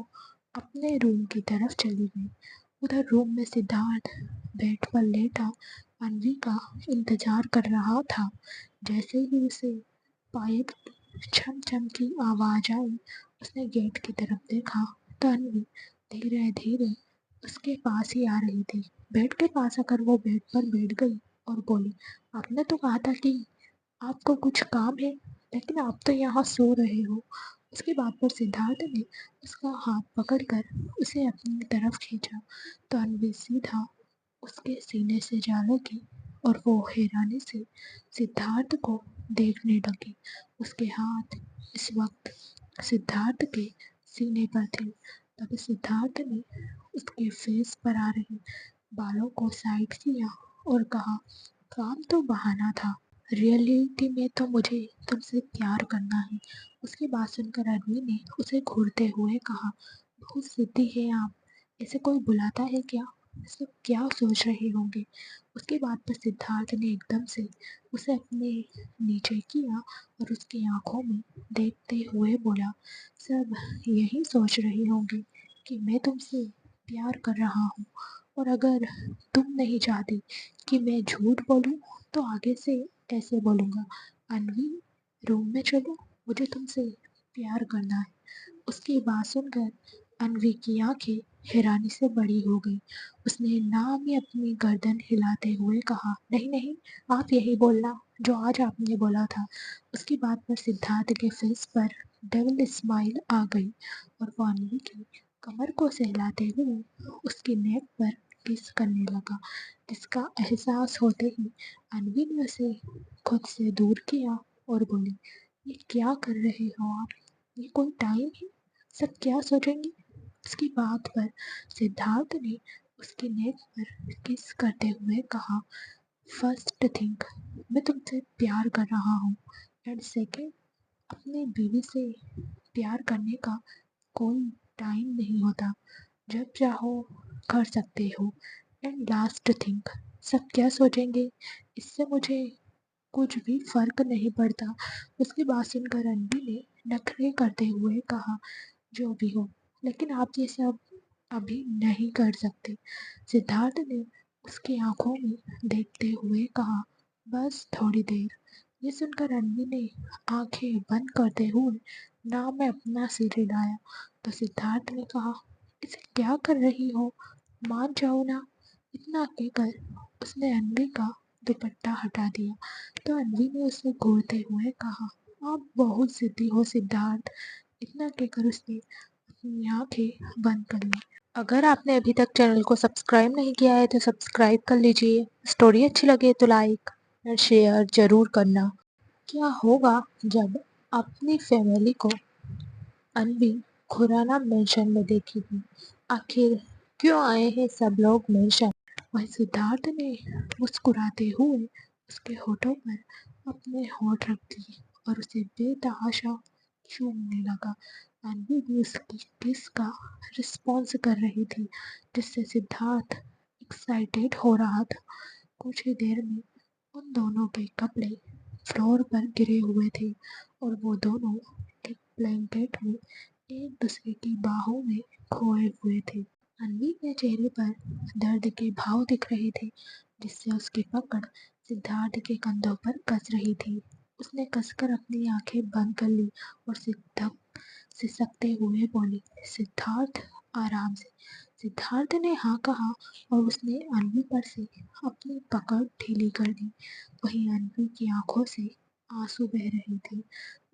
अपने रूम की तरफ चली गई। उधर रूम में सिद्धार्थ बेड पर लेटा अन्वी का इंतजार कर रहा था। जैसे ही उसे पायल छम छम की आवाज आई, उसने गेट की तरफ देखा तो अन्वी धीरे धीरे उसके पास ही आ रही थी। बेड के पास आकर वो बेड पर बैठ गई और बोली, आपने तो कहा था कि आपको कुछ काम है, लेकिन आप तो यहाँ सो रहे हो। उसकी बात पर सिद्धार्थ ने उसका हाथ पकड़कर उसे अपनी तरफ खींचा तो अन्वी सीधा उसके सीने से जा लगी और वो हैरानी से सिद्धार्थ को देखने लगी। उसके हाथ इस वक्त सिद्धार्थ के सीने पर थे। तभी सिद्धार्थ ने उसके फेस पर आ रहे बालों को साइड किया और कहा, काम तो बहाना था, रियलिटी में तो मुझे तुमसे प्यार करना है। उसकी बात सुनकर आदमी ने उसे घूरते हुए कहा, बहुत जिद्दी है आप, ऐसे कोई बुलाता है क्या? सब क्या सोच रहे होंगे? उसकी बात पर सिद्धार्थ ने एकदम से उसे अपने नीचे किया और उसकी आंखों में देखते हुए बोला, सब यही सोच रहे होंगे कि मैं तुमसे प्यार कर रहा हूँ, और अगर तुम नहीं चाहती कि मैं झूठ बोलूँ तो आगे से ऐसे बोलूँगा, अन्वी रूम में चलो, मुझे तुमसे प्यार करना है। उसकी बात सुनकर अन्वी की आंखें हैरानी से बड़ी हो गई। उसने ना में अपनी गर्दन हिलाते हुए कहा, नहीं नहीं, आप यही बोलना जो आज आपने बोला था। उसकी बात पर सिद्धार्थ के फेस पर डबल स्माइल आ गई और वो अन्वी की कमर को सहलाते हुए उसकी नेक पर किस करने लगा, जिसका एहसास होते ही अन्वी ने उसे खुद से दूर किया और बोली, ये क्या कर रहे हो आप? ये कोई टाइम है? सब क्या सोचेंगे? उसकी बात पर सिद्धार्थ ने उसकी नेक पर किस करते हुए कहा, फर्स्ट थिंग, मैं तुमसे प्यार कर रहा हूँ, एंड सेकेंड, अपनी बीवी से प्यार करने का कोई टाइम नहीं होता, जब चाहो कर सकते हो, एंड लास्ट थिंग, सब क्या सोचेंगे, इससे मुझे कुछ भी फर्क नहीं पड़ता। उसकी बात सुनकर अन्वी ने नखरे करते हुए कहा, जो भी हो, लेकिन आप ये सब अभी नहीं कर सकते। सिद्धार्थ ने उसकी आंखों में देखते हुए कहा, बस थोड़ी देर। ये सुनकर अन्वी ने आंखें बंद करते हुए नाव में अपना सिर हिलाया तो सिद्धार्थ ने कहा, इसे क्या कर रही हो, मान जाओ ना। इतना कहकर उसने अन्वी का दुपट्टा हटा दिया तो अन्वी ने उसे घूरते हुए कहा, आप बहुत जिद्दी हो सिद्धार्थ। इतना कहकर उसने अपनी आंखें बंद कर ली। अगर आपने अभी तक चैनल को सब्सक्राइब नहीं किया है तो सब्सक्राइब कर लीजिए। स्टोरी अच्छी लगे तो लाइक और शेयर जरूर करना। क्या होगा जब अपनी फैमिली को अन्वी खुराना मेंशन में देखेगी? आखिर क्यों आए हैं सब लोग मेंशन? वही सिद्धार्थ ने मुस्कुराते हुए उसके होठों पर अपने होठ रख दिए और उसे बेतहाशा चूमने लगा। अन्वी भी उसकी किस का रिस्पॉन्स कर रही थी, जिससे सिद्धार्थ एक्साइटेड हो रहा था। कुछ ही देर में उन दोनों के कपड़े फ्लोर पर गिरे हुए थे और वो दोनों एक ब्लैंकेट में एक दूसरे की बाहों में खोए हुए थे। अन्वी के चेहरे पर दर्द के भाव दिख रहे थे, जिससे उसकी पकड़ सिद्धार्थ के कंधों पर कस रही थी। उसने कसकर अपनी आंखें बंद कर ली और सिसकते हुए बोली, सिद्धार्थ, आराम से। सिद्धार्थ ने हाँ कहा और उसने अन्वी पर से अपनी पकड़ ढीली कर दी। वहीं अन्वी की आंखों से आंसू बह रहे थे।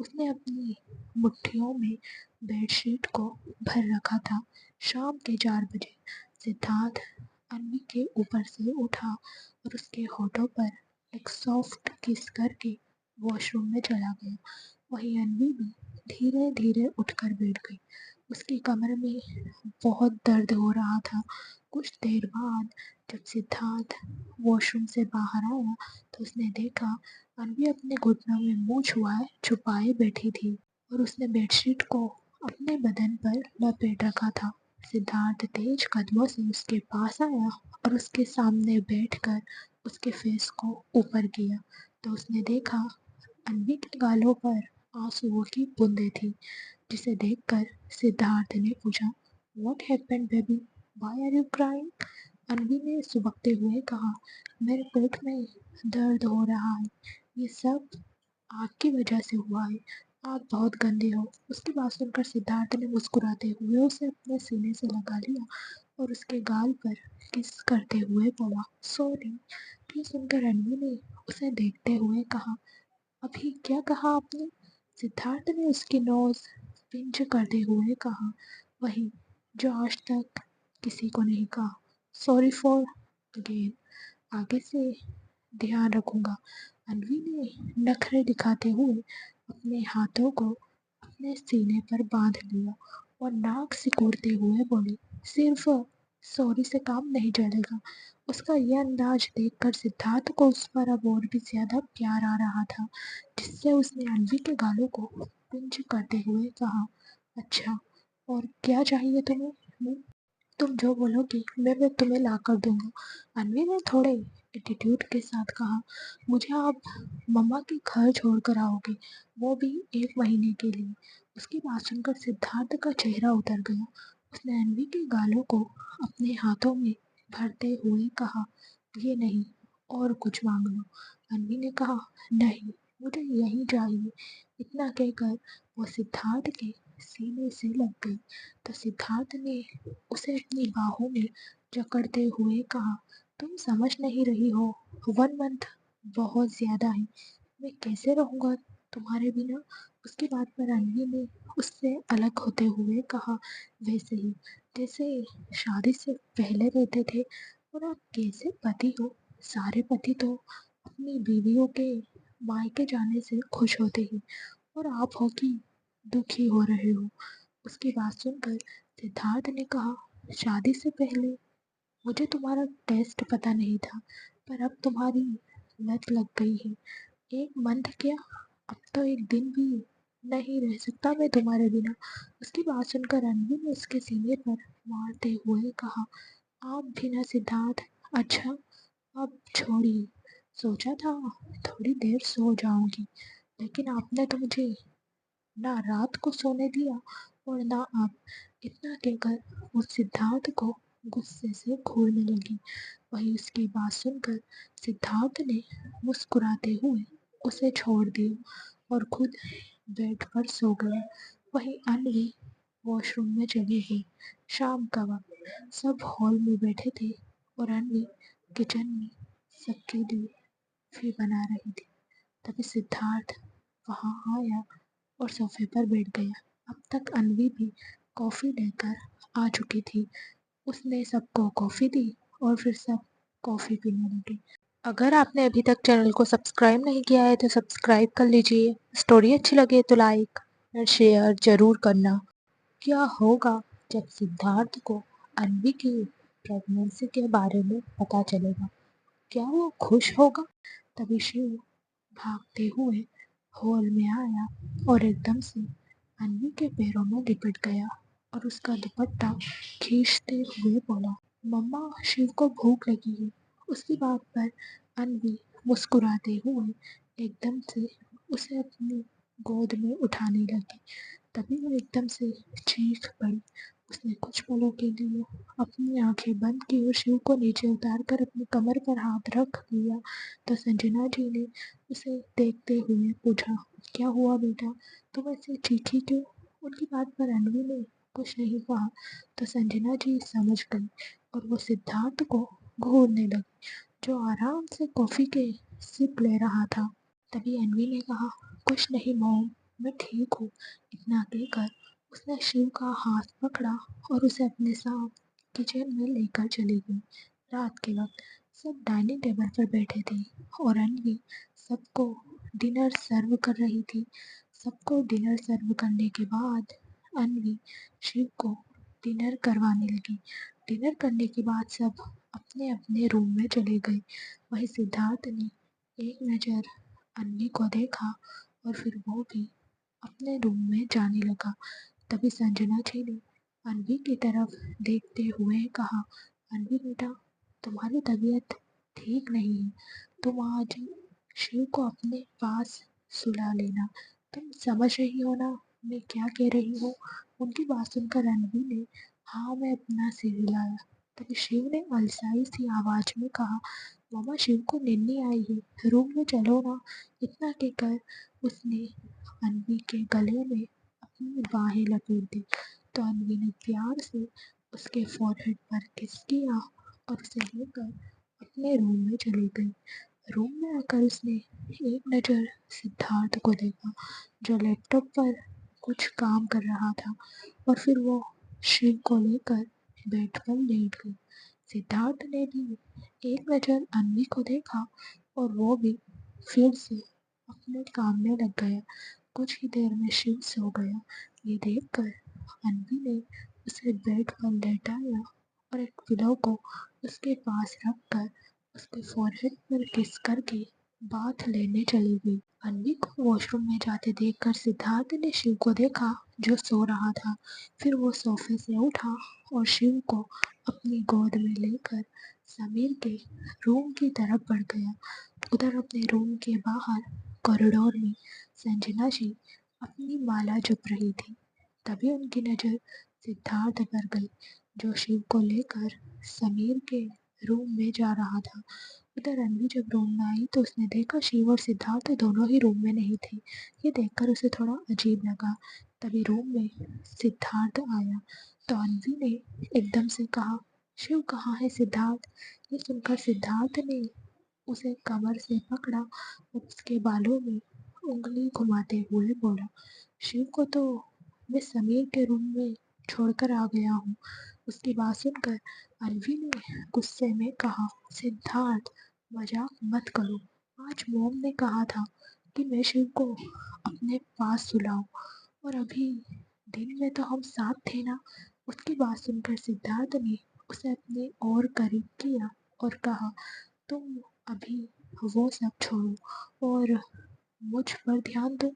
उसने अपनी मुट्ठियों में बेडशीट को भर रखा था। शाम के 4 बजे सिद्धार्थ अन्वी के ऊपर से उठा और उसके होठों पर एक सॉफ्ट किस करके वॉशरूम में चला गया। वहीं अन्वी भी धीरे धीरे उठकर बैठ गई। उसकी कमर में बहुत दर्द हो रहा था। कुछ देर बाद जब सिद्धार्थ वॉशरूम से बाहर आया तो उसने देखा अन्वी अपने घुटनों में मुंह छुपाए बैठी थी और उसने बेडशीट को अपने बदन पर लपेट रखा था। सिद्धार्थ तेज कदमों से उसके पास आया और उसके सामने बैठकर उसके फेस को ऊपर किया तो उसने देखा अन्वी के गालों पर आंसुओं की बूंदें थी, जिसे देखकर सिद्धार्थ ने पूछा, "What happened, baby? Why are you crying?" Anvi ने सुबकते हुए कहा, "मेरे पेट में दर्द हो रहा है। ये सब आपकी वजह से हुआ है। आप बहुत गंदे हो।" उसकी बात सुनकर सिद्धार्थ ने मुस्कुराते हुए उसे अपने सीने से लगा लिया और उसके गाल पर किस करते हुए बोला, "सॉरी।" ये सुनकर अन्वी ने उसे देखते हुए कहा, "अभी क्या कहा आपने?" सिद्धार्थ ने उसकी नोज पिंच करते हुए कहा, "वही जो आज तक किसी को नहीं कहा। Sorry for again. आगे से ध्यान रखूंगा।" अन्वी ने नखरे दिखाते हुए अपने हाथों को अपने सीने पर बांध लिया और नाक सिकोड़ते हुए बोली, "सिर्फ सॉरी से काम नहीं चलेगा।" उसका यह अंदाज देखकर सिद्धार्थ को उस पर अब और भी ज्यादा प्यार आ रहा था, जिससे उसने अन्वी के गालों को पिंच करते हुए कहा, "अच्छा, और क्या चाहिए तुम्हें? तुम जो बोलोगी मैं तुम्हें ला कर दूंगा।" अन्वी ने थोड़े एटीट्यूड के साथ कहा, "मुझे आप मम्मा के घर छोड़ कर आओगे, वो भी 1 महीने के लिए।" उसकी बात सुनकर सिद्धार्थ का चेहरा उतर गया। उसने अन्वी के गालों को अपने हाथों में भरते हुए कहा, "ये नहीं, और कुछ मांग लो।" अन्वी ने कहा, "नहीं, मुझे यही चाहिए।" इतना कहकर वो सिद्धार्थ के सीने से लग गई तो सिद्धार्थ ने उसे अपनी बाहों में जकड़ते हुए कहा, "तुम समझ नहीं रही हो, 1 मंथ बहुत ज्यादा है। मैं कैसे रहूंगा तुम्हारे बिना?" उसकी बात पर अन्वी ने उससे अलग होते हुए कहा, "वैसे ही जैसे शादी से पहले रहते थे। और आप कैसे पति हो? सारे पति तो अपनी बीवियों के मायके जाने से खुश होते हैं और आप हो कि दुखी हो रहे हो।" उसकी बात सुनकर सिद्धार्थ ने कहा, "शादी से पहले मुझे तुम्हारा टेस्ट पता नहीं था, पर अब तुम्हारी लत लग गई है। 1 मंथ क्या, अब तो एक दिन भी नहीं रह सकता मैं तुम्हारे बिना।" उसकी बात सुनकर रणवीर ने उसके सीने पर मारते हुए कहा, "आप भी ना सिद्धार्थ। अच्छा, अब छोड़िए। सोचा था थोड़ी देर सो जाऊंगी, लेकिन आपने तो मुझे ना रात को सोने दिया और ना अब।" इतना कहकर वो सिद्धार्थ को गुस्से से घूरने लगी। वहीं उसकी बात सुनकर सिद्धार्थ ने मुस्कुराते हुए उसे छोड़ दिया और खुद बेड पर सो गया। वहीं अन्वी वॉशरूम में चली गई। शाम का वक्त, सब हॉल में बैठे थे और अन्वी किचन में सबके लिए कॉफी बना रही थी। तभी सिद्धार्थ वहां आया और सोफे पर बैठ गया। अब तक अन्वी भी कॉफी लेकर आ चुकी थी। उसने सबको कॉफी दी और फिर सब कॉफी पीने लगे। अगर आपने अभी तक चैनल को सब्सक्राइब नहीं किया है तो सब्सक्राइब कर लीजिए। स्टोरी अच्छी लगे तो लाइक और शेयर जरूर करना। क्या होगा जब सिद्धार्थ को अन्वी की प्रेगनेंसी के बारे में पता चलेगा? क्या वो खुश होगा? तभी शिव भागते हुए हॉल में आया और एकदम से अन्वी के पैरों में लिपट गया और उसका दुपट्टा खींचते हुए बोला, मम्मा, शिव को भूख लगी है। उसकी बात पर अन्वी मुस्कुराते हुए एकदम से उसे अपनी गोद में उठाने लगी। तभी वो एकदम से चीख पड़ी। उसने कुछ पलों के लिए अपनी आंखें बंद की और शिव को नीचे उतार कर अपनी कमर पर हाथ रख दिया। तो संजना जी ने उसे देखते हुए पूछा, क्या हुआ बेटा, तुम ऐसे चीखी क्यों? उनकी बात पर अन्वी ने कुछ नहीं कहा। तो संजना जी समझ गई और वो सिद्धार्थ को घूरने लगी, जो आराम से कॉफी के सिप ले रहा था। तभी अन्वी ने कहा, कुछ नहीं मॉम, मैं ठीक हूँ। इतना कहकर उसने शिव का हाथ पकड़ा और उसे अपने साथ किचन में लेकर चली गई। रात के वक्त सब डाइनिंग टेबल पर बैठे थे और अन्वी सबको डिनर सर्व कर रही थी। सबको डिनर सर्व करने के बाद अन्वी शिव को डिनर करवाने लगी। डिनर करने के बाद सब अपने अपने रूम में चले गए। वहीं सिद्धार्थ ने एक नज़र अन्वी को देखा और फिर वो भी अपने रूम में जाने लगा। तभी संजना जी ने अन्वी की तरफ देखते हुए कहा, अन्वी बेटा, तुम्हारी तबीयत ठीक नहीं है, तुम आज शिव को अपने पास सुला लेना। तुम समझ रही हो ना मैं क्या कह रही हूँ? उनकी बात सुनकर अन्वी ने हाँ मैं अपना सिर हिलाया। तभी शिव ने अलसाई सी आवाज में कहा, मामा, शिव को नींद नहीं आई है, रूम में चलो ना। इतना कहकर उसने अन्वी के गले में अपनी बाहें लपेट दी। तो अन्वी ने प्यार से उसके फोरहेड पर किस किया और उसे लेकर अपने रूम में चली गई। रूम में आकर उसने एक नज़र सिद्धार्थ को देखा, जो लैपटॉप पर कुछ काम कर रहा था और फिर वो शिव को लेकर बेड पर लेट गई। सिद्धार्थ ने भी एक नज़र अन्वी को देखा और वो भी फिर से अपने काम में लग गया। कुछ ही देर में शिव सो गया। ये देखकर अन्वी ने उसे बेड पर लेटाया और एक पिलो को उसके पास रखकर उसके फोरहेड पर किस करके बाथ लेने चली गई। अन्वी को वॉशरूम में जाते देखकर सिद्धार्थ ने शिव को देखा, जो सो रहा था। फिर वो सोफे से उठा और शिव को अपनी गोद में लेकर समीर के रूम की तरफ बढ़ गया। उधर अपने रूम के बाहर कॉरिडोर में संजना जी अपनी माला जप रही थी। तभी उनकी नज़र सिद्धार्थ पर गई, जो शिव को लेकर समीर के रूम में जा रहा था। उधर अन्वी जब रूम में आई तो उसने देखा शिव और सिद्धार्थ दोनों ही रूम में नहीं थे। ये देखकर उसे थोड़ा अजीब लगा। तभी रूम में सिद्धार्थ आया तो अन्वी ने एकदम से कहा, शिव कहाँ है सिद्धार्थ? ये सुनकर सिद्धार्थ ने उसे कमर से पकड़ा और उसके बालों में उंगली घुमाते हुए बोला, शिव को तो मैं समीर के रूम में छोड़कर आ गया हूँ। उसकी बात सुनकर अन्वी ने गुस्से में कहा, सिद्धार्थ, मजाक मत करो। आज मोम ने कहा था कि मैं शिव को अपने पास सुलाऊं और अभी दिन में तो हम साथ थे ना। उसकी बात सुनकर सिद्धार्थ ने उसे अपने और करीब किया और कहा, तुम अभी वो सब छोड़ो और मुझ पर ध्यान दो।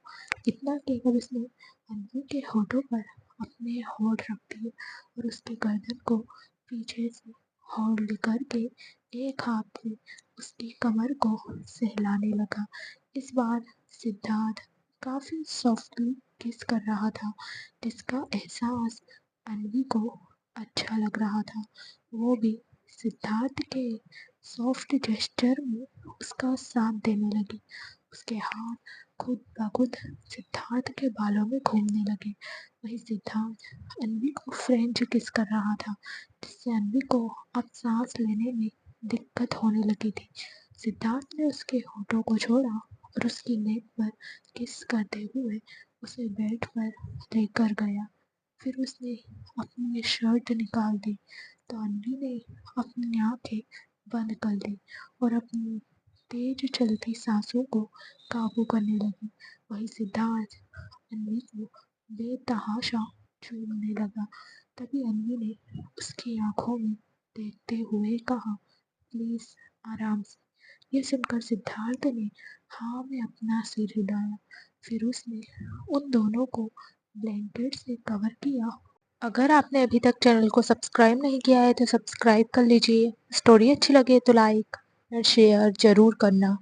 इतना कहकर उसने अन्वी के होठों पर अपने होठ रख दिए और उसके गर्दन को पीछे से होल्ड करके एक हाथ से उसकी कमर को सहलाने लगा। इस बार सिद्धार्थ काफी सॉफ्टली किस कर रहा था, जिसका एहसास अन्वी को अच्छा लग रहा था। वो भी सिद्धार्थ के सॉफ्ट जेस्चर में उसका साथ देने लगी। उसके हाथ खुद ब खुद सिद्धार्थ के बालों में घूमने लगे। वहीं सिद्धार्थ अन्वी को फ्रेंच किस कर रहा था, जिससे अन्वी को अब सांस लेने में दिक्कत होने लगी थी। सिद्धार्थ ने उसके होठों को छोड़ा और उसकी नेक पर किस करते हुए उसे बेड पर लेकर गया। फिर उसने अपनी शर्ट निकाल दी तो अन्वी ने अपनी आंखें बंद कर ली और अपनी तेज चलती सांसों को काबू करने लगी। वहीं सिद्धार्थ अन्वी को बेतहाशा चूमने लगा। तभी अन्वी ने उसकी आंखों में देखते हुए कहा, प्लीज आराम से। ये सुनकर सिद्धार्थ ने हाँ में अपना सिर हिलाया। फिर उसने उन दोनों को ब्लैंकेट से कवर किया। अगर आपने अभी तक चैनल को सब्सक्राइब नहीं किया है तो सब्सक्राइब कर लीजिए। स्टोरी अच्छी लगे तो लाइक और शेयर जरूर करना।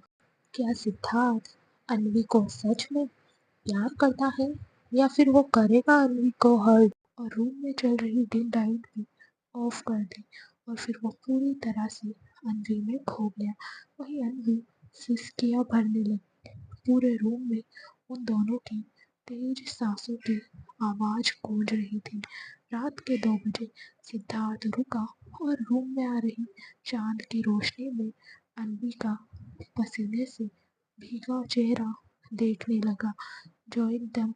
क्या सिद्धार्थ अन्वी को सच में प्यार करता है या फिर वो करेगा अन्वी को हर्ट और रूम में चल रही डिम लाइट भी ऑफ कर दी और फिर वो पूरी तरह से अन्वी में खो गया। वही अन्वी सिसकियां भरने लगी। पूरे रूम में उन दोनों की तेज सांसों की आवाज गूंज रही थी। रात के 2 बजे सिद्धार्थ रुका और रूम में आ रही चांद की रोशनी में अन्वी का पसीने से भीगा चेहरा देखने लगा, जो एकदम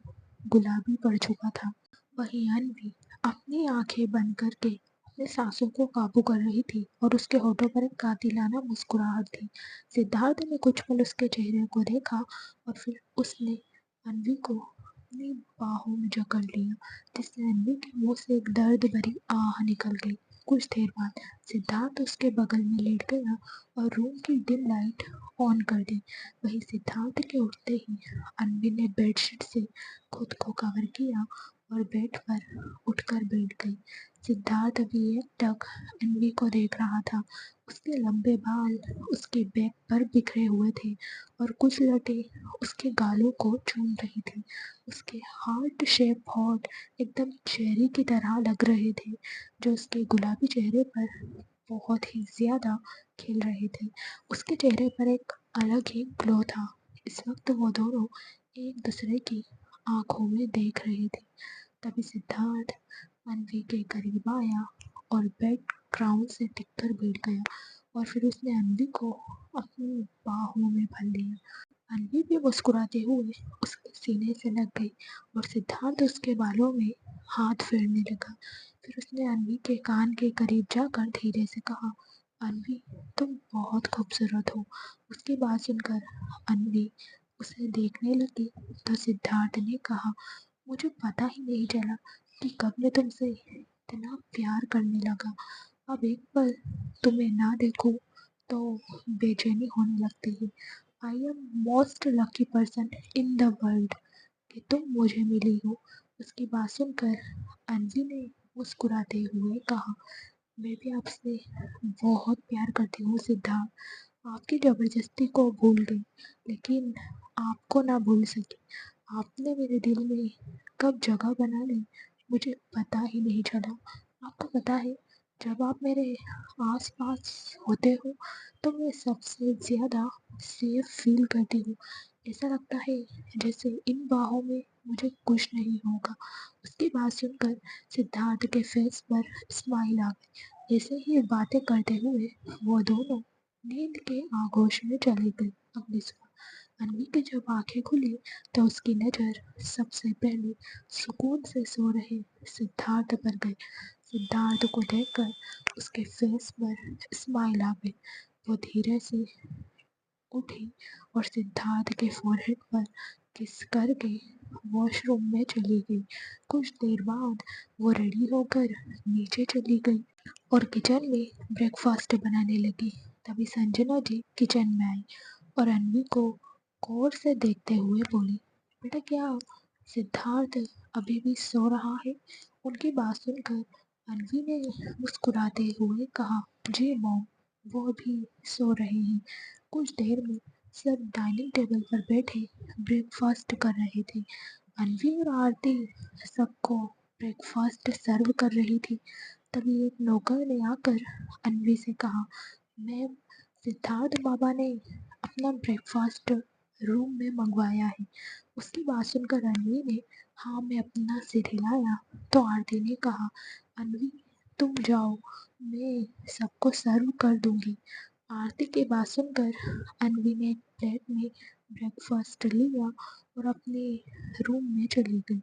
गुलाबी पड़ चुका था। वहीं अन्वी अपनी आंखें बंद करके अपने सांसों को काबू कर रही थी और उसके होठों पर एक कातिलाना मुस्कुराहट थी। सिद्धार्थ ने कुछ पल उसके चेहरे को देखा और फिर उसने अन्वी को अपनी बाहों में जकड़ लिया, जिससे अन्वी के मुंह से एक दर्द भरी आह निकल गई। कुछ देर बाद सिद्धार्थ उसके बगल में लेट गया और रूम की डिम लाइट ऑन कर दी। वहीं सिद्धार्थ के उठते ही अन्वी ने बेडशीट से खुद को कवर किया और बेड पर उठकर बैठ गई। सिद्धार्थ अभी एकटक अन्वी को देख रहा था। उसके लंबे बाल उसके बैक पर बिखरे हुए थे और कुछ लटें उसके गालों को चूम रही थी। उसके हार्ट शेप होठ एकदम चेरी की तरह लग रहे थे, जो उसके गुलाबी चेहरे पर बहुत ही ज्यादा खिल रहे थे। उसके चेहरे पर एक अलग ही ग्लो था। इस वक्त वो दोनों एक दूसरे की आंखों में देख रहे थे। तभी सिद्धार्थ अन्वी के करीब आया और बेड ग्राउंड से टिककर बैठ गया और फिर उसने अन्वी को अपनी बाहों में भर लिया। अन्वी भी मुस्कुराते हुए उसके सीने से लग गई और सिद्धार्थ उसके बालों में हाथ फेरने लगा। फिर उसने अन्वी के कान के करीब जाकर धीरे से कहा, अन्वी तुम बहुत खूबसूरत हो। उसकी बात सुनकर अन्वी उसे देखने लगी तो सिद्धार्थ ने कहा, मुझे पता ही नहीं चला कि कब मैं तुमसे इतना प्यार करने लगा। अब एक पल तुम्हें ना देखूं तो बेचैनी होने लगती है। I am most lucky person in the world कि तुम मुझे मिली हो। उसकी बात सुनकर अंजलि ने मुस्कुराते हुए कहा, मैं भी आपसे बहुत प्यार करती हूँ सिद्धार्थ। आपकी ज़बरदस्ती को भूल गई, लेकिन आपको ना भूल सकी। आपने मेरे दिल में कब जगह बना ली, मुझे पता ही नहीं चला। आपको पता है, जब आप मेरे आस-पास होते हो, तो मैं सबसे ज़्यादा सेफ फ़ील करती हूँ। ऐसा लगता है जैसे इन बाहों में मुझे कुछ नहीं होगा। उसकी बात सुनकर सिद्धार्थ के फेस पर स्माइल आ गई। ऐसे ही बातें करते हुए वो दोनों नींद के आगोश में चले गए। अगली सुबह अन्वी की जब आंखें खुली तो उसकी नज़र सबसे पहले सुकून से सो रहे सिद्धार्थ पर गई। सिद्धार्थ को देखकर उसके फेस पर स्माइल आ गई। वो धीरे से उठी और सिद्धार्थ के फोरहेड पर किस करके वॉशरूम में चली गई। कुछ देर बाद वो रेडी होकर नीचे चली गई और किचन में ब्रेकफास्ट बनाने लगी। तभी संजना जी किचन में आई और अन्वी को गौर से देखते हुए बोली, बेटा क्या सिद्धार्थ अभी भी सो रहा है? उनकी बात सुनकर अन्वी ने मुस्कुराते हुए कहा, जी मॉम, वो अभी सो रहे हैं। कुछ देर में सब डाइनिंग टेबल पर बैठे ब्रेकफास्ट कर रहे थे। अन्वी और आरती सबको ब्रेकफास्ट सर्व कर रही थी। तभी एक नौकर ने आकर अन्वी से कहा, मैम, सिद्धार्थ बाबा ने अपना ब्रेकफास्ट रूम में मंगवाया है। उसकी बात सुनकर अन्वी ने हाँ में अपना सिर हिलाया तो आरती ने कहा, अन्वी तुम जाओ, मैं सबको सर्व कर दूंगी। आरती की बात सुनकर अन्वी ने एक प्लेट में ब्रेकफास्ट लिया और अपने रूम में चली गई।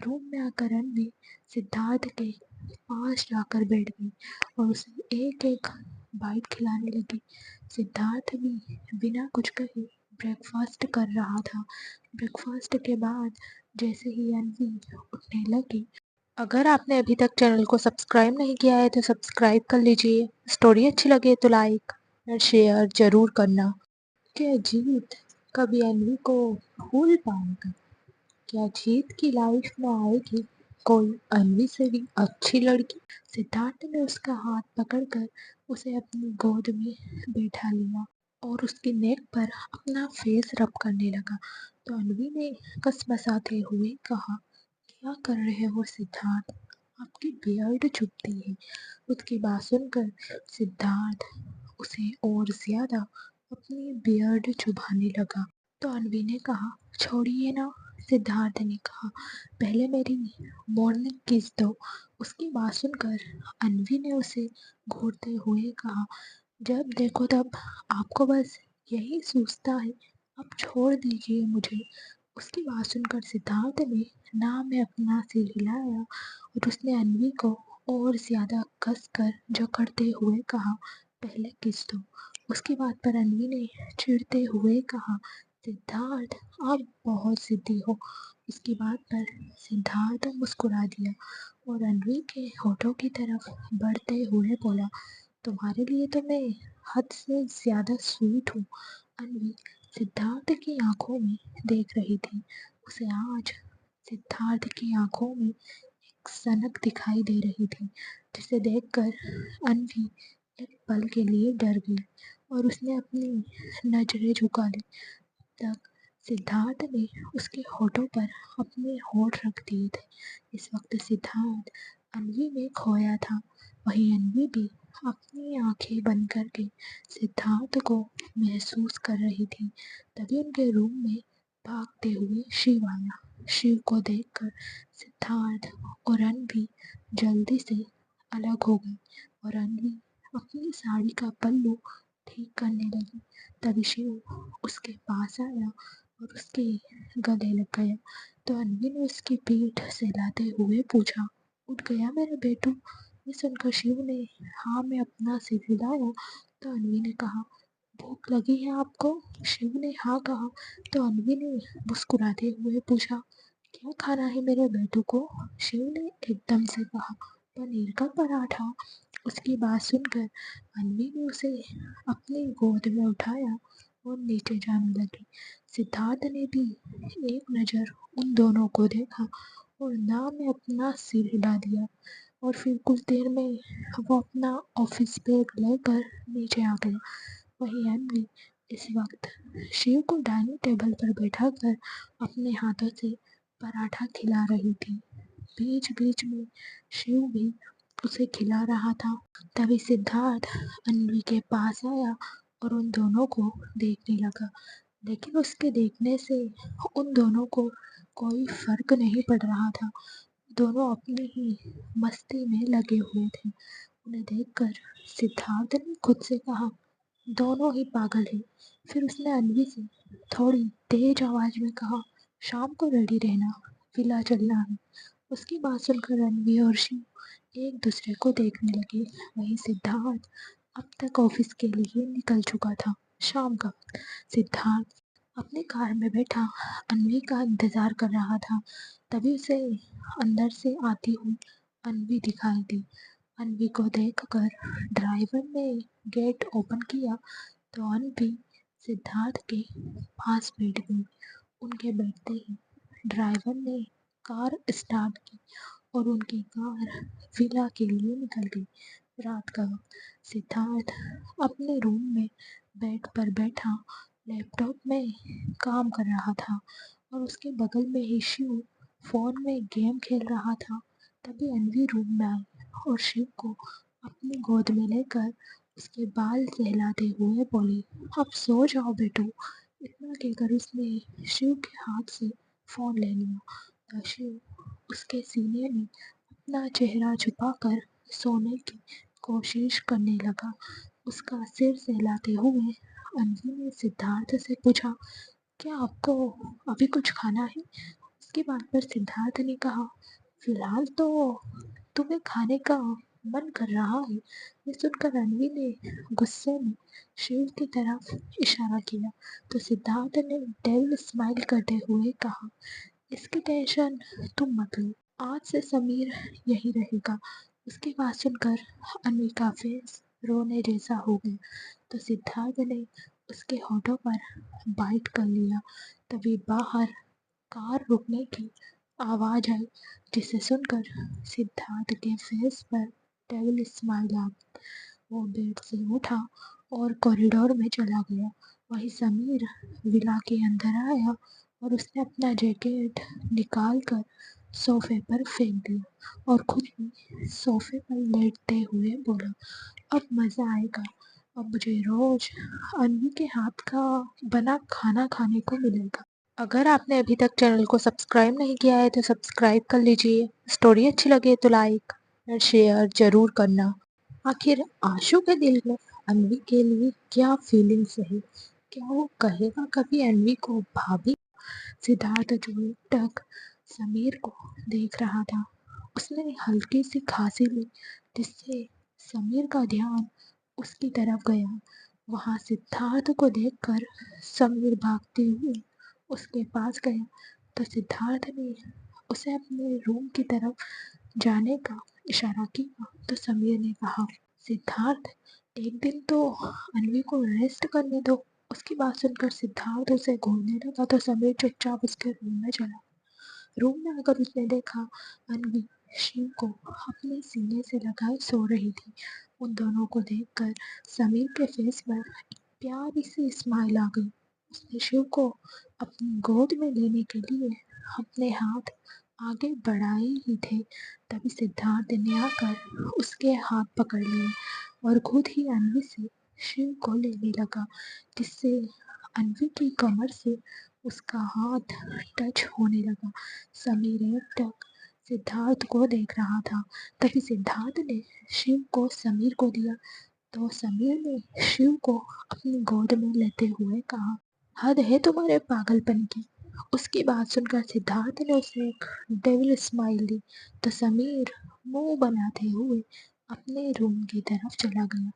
रूम में आकर अन्वी सिद्धार्थ के पास जाकर बैठ गई और उसे एक एक बाइट खिलाने लगी। सिद्धार्थ भी बिना कुछ कहे ब्रेकफास्ट कर रहा था। ब्रेकफास्ट के बाद जैसे ही अन्वी उठने लगी, अगर आपने अभी तक चैनल को सब्सक्राइब नहीं किया है तो सब्सक्राइब कर लीजिए। स्टोरी अच्छी लगे तो लाइक और शेयर जरूर करना। क्या जीत कभी अन्वी को भूल पाएगा? क्या जीत की लाइफ में आएगी कोई अन्वी से भी अच्छी लड़की? सिद्धार्थ ने उसका हाथ पकड़कर उसे अपनी गोद में बैठा लिया और उसकी नेक पर अपना फेस रब करने लगा। तो अन्वी ने कसमसाते हुए कहा, क्या कर रहे हो सिद्धार्थ? आपकी बियर्ड चुभती है। उसकी बात सुनकर सिद्धार्थ उसे और ज्यादा अपनी बियर्ड चुभाने लगा। तो अन्वी ने कहा, छोड़िए ना। सिद्धार्थ ने कहा, पहले मेरी मॉर्निंग किस दो। उसकी बात सुनकर अन्वी ने उसे घूरते हुए कहा, जब देखो तब आपको बस यही सूझता है, अब छोड़ दीजिए मुझे। उसकी बात सुनकर सिद्धार्थ ने ना में अपना सिर हिलाया और उसने अन्वी को और ज्यादा कसकर जकड़ते हुए कहा, पहले किस दो। उसकी बात पर अन्वी ने चिढ़ते हुए कहा, सिद्धार्थ आप बहुत जिद्दी हो। उसकी बात पर सिद्धार्थ मुस्कुरा दिया और अन्वी के होठों की तरफ बढ़ते हुए बोला, तुम्हारे लिए तो मैं हद से ज्यादा स्वीट हूँ। अन्वी सिद्धार्थ की आंखों में देख रही थी। उसे आज सिद्धार्थ की आंखों में एक सनक दिखाई दे रही थी, जिसे देखकर अन्वी एक पल के लिए डर गई और उसने अपनी नजरें झुका ली। तक सिद्धार्थ ने उसके होठों पर अपने होठ रख दिए थे। इस वक्त सिद्धार्थ अन्वी में खोया था। वहीं अन्वी भी अपनी आंखें बंद करके सिद्धार्थ को महसूस कर रही थी। तभी उनके रूम में भागते हुए शिव आया। शिव को देखकर सिद्धार्थ और अन्वी जल्दी से अलग हो गई और अन्वी अपनी साड़ी का पल्लू ठीक करने लगी। तभी शिव उसके पास आया और उसके गले लग गया। तो अन्वी ने उसकी पीठ सहलाते हुए पूछा, उठ गया मेरा बेटू? ये सुनकर शिव ने हाँ में अपना सिर हिलाया। तो अन्वी ने कहा, भूख लगी है आपको? शिव ने हाँ कहा। तो अन्वी ने मुस्कुराते हुए पूछा, क्या खाना है मेरे बेटू को? शिव ने एकदम से कहा, पनीर का पराठा। उसकी बात सुनकर अन्वी ने उसे अपनी गोद में उठाया और नीचे जाने लगी। सिद्धार्थ ने भी एक नज़र उन दोनों को देखा और ना में अपना सिर हिला दिया और फिर कुछ देर में वो अपना ऑफिस बैग लेकर नीचे आ गया। वहीं अन्वी इस वक्त शिव को डाइनिंग टेबल पर बैठाकर अपने हाथों से पराठा खिला रही थी। बीच बीच में शिव भी उसे खिला रहा था। तभी सिद्धार्थ अन्वी के पास आया और उन दोनों को देखने लगा, लेकिन उसके देखने से उन दोनों को कोई फर्क नहीं पड़ रहा था। दोनों अपनी ही मस्ती में लगे हुए थे। उन्हें देखकर सिद्धार्थ ने खुद से कहा, दोनों ही पागल हैं। फिर उसने अन्वी से थोड़ी तेज आवाज में कहा, शाम को रेडी रहना, विला चलना है। उसकी बात सुनकर रणवीर और शिव एक दूसरे को देखने लगे। वहीं सिद्धार्थ अब तक ऑफिस के लिए निकल चुका था। शाम का वक्त। सिद्धार्थ अपनी कार में बैठा अन्वी का इंतजार कर रहा था। तभी उसे अंदर से आती हुई अन्वी दिखाई दी। अन्वी को देखकर ड्राइवर ने गेट ओपन किया तो अन्वी सिद्धार्थ के पास बैठ गई। उनके बैठते ही ड्राइवर ने कार स्टार्ट की और उनकी कार विला के लिए निकल गई। रात का वक्त। सिद्धार्थ अपने रूम में बेड पर बैठा लैपटॉप में काम कर रहा था और उसके बगल में ही शिव फोन में गेम खेल रहा था। तभी अन्वी रूम में आई और शिव को अपनी गोद में लेकर उसके बाल सहलाते हुए बोली, अब सो जाओ बेटू। इतना कहकर उसने शिव के हाथ से फोन ले लिया। तो शिव उसके सीने में अपना चेहरा छुपाकर सोने की कोशिश करने लगा। उसका सिर सहलाते हुए अन्वी ने सिद्धार्थ से पूछा, क्या आपको अभी कुछ खाना है? उसकी बात पर सिद्धार्थ ने कहा, फिलहाल तो तुम्हें खाने का मन कर रहा है। ये सुनकर अन्वी ने गुस्से में शिव की तरफ इशारा किया। तो सिद्धार्थ ने डेविल स्माइल करते हुए कहा, इसकी टेंशन तुम मत लो, आज से समीर यही रहेगा। उसकी बात सुनकर अन्वी का फेस रोने जैसा हो गया। तो सिद्धार्थ ने उसके होठों पर बाइट कर लिया। तभी बाहर कार रुकने की आवाज आई, जिसे सुनकर सिद्धार्थ के फेस पर डेविल स्माइल आ गई। वो बेड से उठा और कॉरिडोर में चला गया। वहीं समीर विला के अंदर आया और उसने अपना जैकेट निकाल कर सोफे पर फेंक दिया और खुद भी सोफे पर लेटते हुए बोला, अब मजा आएगा। अब मुझे रोज अन्वी के हाथ का बना खाना खाने को मिलेगा। अगर आपने अभी तक चैनल को सब्सक्राइब नहीं किया है तो सब्सक्राइब कर लीजिए। स्टोरी अच्छी लगे तो लाइक और शेयर जरूर करना। आखिर आशु के दिल में अन्वी के लिए क्या फीलिंग्स है? क्या वो कहेगा कभी अन्वी को भाभी? सिद्धार्थ जो तक समीर को देख रहा था, उसने हल्की सी खांसी ली, जिससे समीर का ध्यान उसकी तरफ गया। वहां सिद्धार्थ को देखकर समीर भागते हुए उसके पास गया तो सिद्धार्थ ने उसे अपने रूम की तरफ जाने का इशारा किया तो समीर ने कहा, सिद्धार्थ, एक दिन तो अन्वी को रेस्ट करने दो। उसकी बात सुनकर सिद्धार्थ उसे घूरने लगा तो समीर चुपचाप उसके रूम में चला। रूम में आकर उसने देखा अन्वी शिव को अपने सीने से लगाए सो रही थी। उन दोनों को देखकर समीर के फेस पर एक प्यारी सी स्माइल आ गई। उसने शिव को अपनी गोद में लेने के लिए अपने हाथ आगे बढ़ाए ही थे, तभी सिद्धार्थ ने आकर उसके हाथ पकड़ लिए और खुद ही अन्वी से शिव को लेने लगा, जिससे अन्वी की कमर से उसका हाथ टच होने लगा। समीर एकटक सिद्धार्थ को देख रहा था, तभी सिद्धार्थ ने शिव को समीर को दिया तो समीर ने शिव को अपनी गोद में लेते हुए कहा, हद है तुम्हारे पागलपन की। उसकी बात सुनकर सिद्धार्थ ने उसे एक डेविल स्माइल दी तो समीर मुंह बनाते हुए अपने रूम की तरफ चला गया।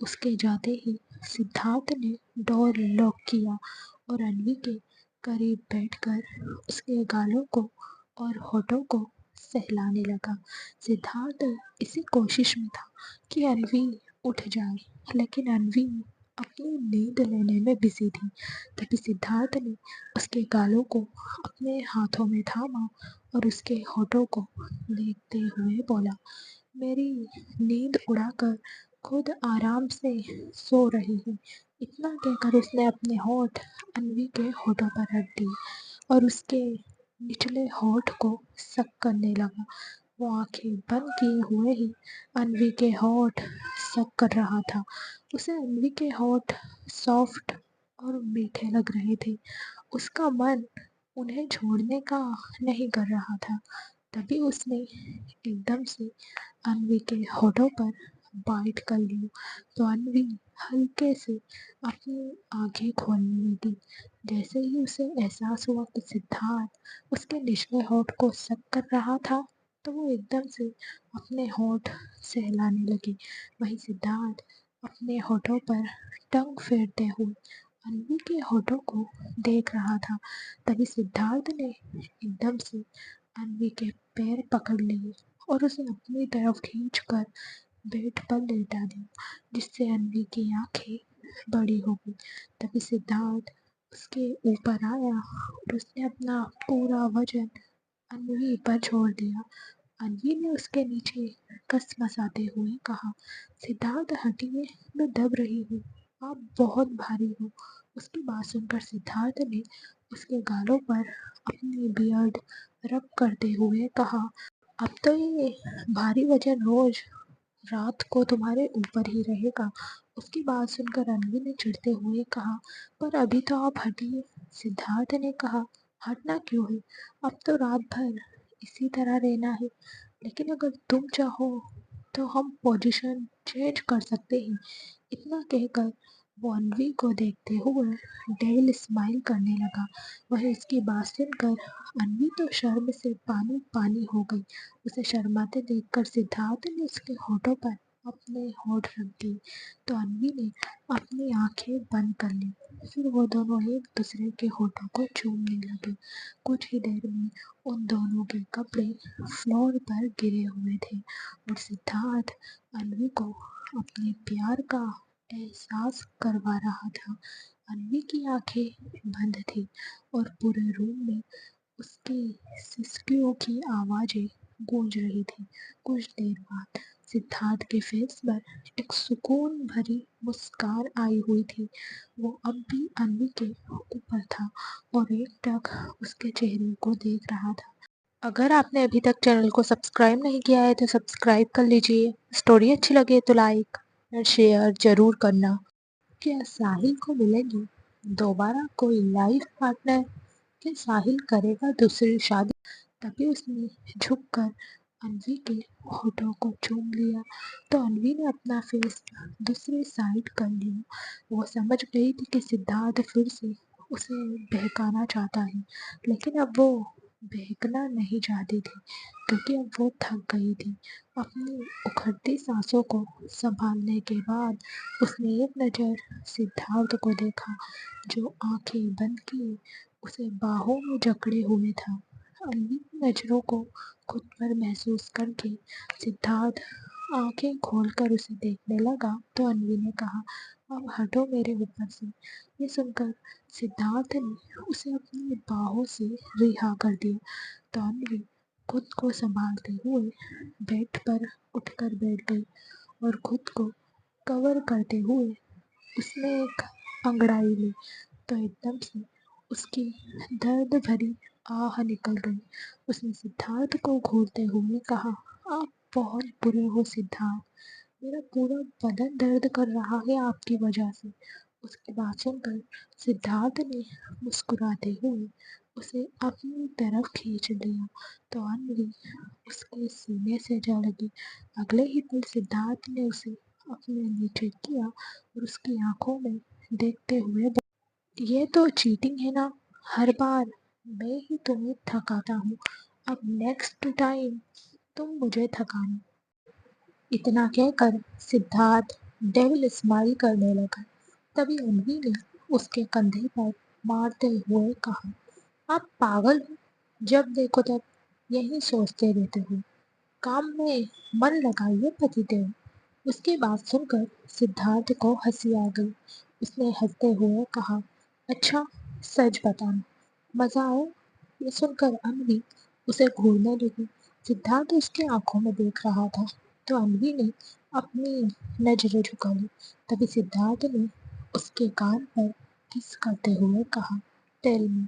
उसके जाते ही सिद्धार्थ ने डोर लॉक किया और अन्वी के करीब बैठकर उसके गालों को और होठों को सहलाने लगा। सिद्धार्थ इसी कोशिश में था कि अन्वी उठ जाए, लेकिन अन्वी अपनी नींद लेने में बिजी थी। तभी सिद्धार्थ ने उसके गालों को अपने हाथों में थामा और उसके होठों को देखते हुए बोला, मेरी नींद उड़ाकर खुद आराम से सो रही है। इतना कहकर उसने अपने होठ अन्वी के होठों पर रख दिए और उसके निचले होठ को सक करने लगा। वो आंखें बंद किए हुए ही अन्वी के होठ सक कर रहा था। उसे अन्वी के होठ सॉफ्ट और मीठे लग रहे थे। उसका मन उन्हें छोड़ने का नहीं कर रहा था। तभी उसने एकदम से अन्वी के होठों पर बाइट कर ली तो अन्वी हल्के से अपनी आंखें खोलने लगी। जैसे ही उसे एहसास हुआ कि सिद्धार्थ उसके निचले होठ को सक कर रहा था तो वो एकदम से अपने होठ सहलाने लगी। वहीं सिद्धार्थ अपने होठों पर टंग फेरते हुए अन्वी के होठों को देख रहा था। तभी सिद्धार्थ ने एकदम से अन्वी के पैर पकड़ लिए और उसे अपनी तरफ खींचकर बेड पर लेटा दिया, जिससे अन्वी की आंखें बड़ी हो गई। तभी सिद्धार्थ उसके ऊपर आया और उसने अपना पूरा वजन अन्वी पर छोड़ दिया। अन्वी ने उसके नीचे कस मसाते हुए कहा, सिद्धार्थ हटिए, मैं दब रही हूँ, आप बहुत भारी हो। उसकी बात सुनकर सिद्धार्थ ने उसके गालों पर अपनी बियर्ड रब करते हुए कहा, अब तो ये भारी वजन रोज रात को तुम्हारे ऊपर ही रहेगा। उसकी बात सुनकर रणवीर ने चिढ़ते हुए कहा, पर अभी तो आप हटिए। सिद्धार्थ ने कहा, हटना क्यों है, अब तो रात भर इसी तरह रहना है, लेकिन अगर तुम चाहो तो हम पोजीशन चेंज कर सकते हैं। इतना कहकर वो अन्वी को देखते हुए डेविल स्माइल करने लगा। वह इसकी बात सुनकर अन्वी तो शर्म से पानी पानी हो गई। उसे शर्माते देखकर सिद्धार्थ ने उसके होठों पर अपने होठ रख दिए तो अन्वी ने अपनी आंखें बंद कर ली। फिर वो दोनों एक दूसरे के होठों को चूमने लगे। कुछ ही देर में उन दोनों के कपड़े फ्लोर पर गिरे हुए थे और सिद्धार्थ अन्वी को अपने प्यार का एहसास करवा रहा था। अन्वी की आंखें बंद थी और पूरे रूम में उसकी सिसकियों की आवाजें गूंज रही थी। कुछ देर बाद सिद्धार्थ के फेस पर एक सुकून भरी मुस्कान आई हुई थी। वो अब भी अन्वी के ऊपर था और एकटक उसके चेहरे को देख रहा था। अगर आपने अभी तक चैनल को सब्सक्राइब नहीं किया है तो सब्सक्राइब कर लीजिए। स्टोरी अच्छी लगे तो लाइक और शेयर जरूर करना। क्या साहिल को मिलेगी दोबारा कोई लाइफ पार्टनर? कि साहिल करेगा दूसरी शादी? तभी उसने झुककर अनवी के होठों को चूम लिया तो अनवी ने अपना फेस दूसरी साइड कर लिया। वो समझ गई थी कि सिद्धार्थ फिर से उसे बहकाना चाहता है, लेकिन अब वो बहकना नहीं चाहती थी क्योंकि अब वो थक गई थी। अपनी उखड़ती सांसों को संभालने के बाद उसने एक नज़र सिद्धार्थ को देखा, जो आंखें बंद किए उसे बाहों में जकड़े हुए था। अन्वी की नजरों को खुद पर महसूस करके सिद्धार्थ आंखें खोलकर उसे देखने लगा तो अन्वी ने कहा, अब हटो मेरे ऊपर से। ये सुनकर सिद्धार्थ ने उसे अपनी बाहों से रिहा कर दिया तो अन्वी खुद को संभालते हुए बेड पर उठकर बैठ गई और खुद को कवर करते हुए उसने एक अंगड़ाई ली तो एकदम से उसकी दर्द भरी आह निकल गई। उसने सिद्धार्थ को घूरते हुए कहा, आप बहुत बुरे हो सिद्धार्थ, मेरा पूरा बदन दर्द कर रहा है आपकी वजह से। उसकी बात सुनकर सिद्धार्थ ने मुस्कुराते हुए उसे अपनी तरफ खींच लिया तो अनवी उसके सीने से जा लगी। अगले ही पल सिद्धार्थ ने उसे अपने नीचे किया और उसकी आंखों में देखते हुए, ये तो चीटिंग है ना, हर बार मैं ही तुम्हें थकाता हूँ, अब नेक्स्ट टाइम तुम मुझे थकाना। इतना कहकर सिद्धार्थ डेविल स्माइल करने लगा। तभी अन्वी ने उसके कंधे पर मारते हुए कहा, आप पागल हो, जब देखो तब यही सोचते रहते हो, काम में मन लगाइए पतिदेव। उसकी बात सुनकर सिद्धार्थ को हंसी आ गई। उसने हंसते हुए कहा, अच्छा सच बताना, मजा आया? ये सुनकर अन्वी उसे घूरने लगी। सिद्धार्थ उसकी आंखों में देख रहा था तो अन्वी ने अपनी नजरें झुका ली। तभी सिद्धार्थ ने उसके कान पर किस करते हुए कहा, टेल मी।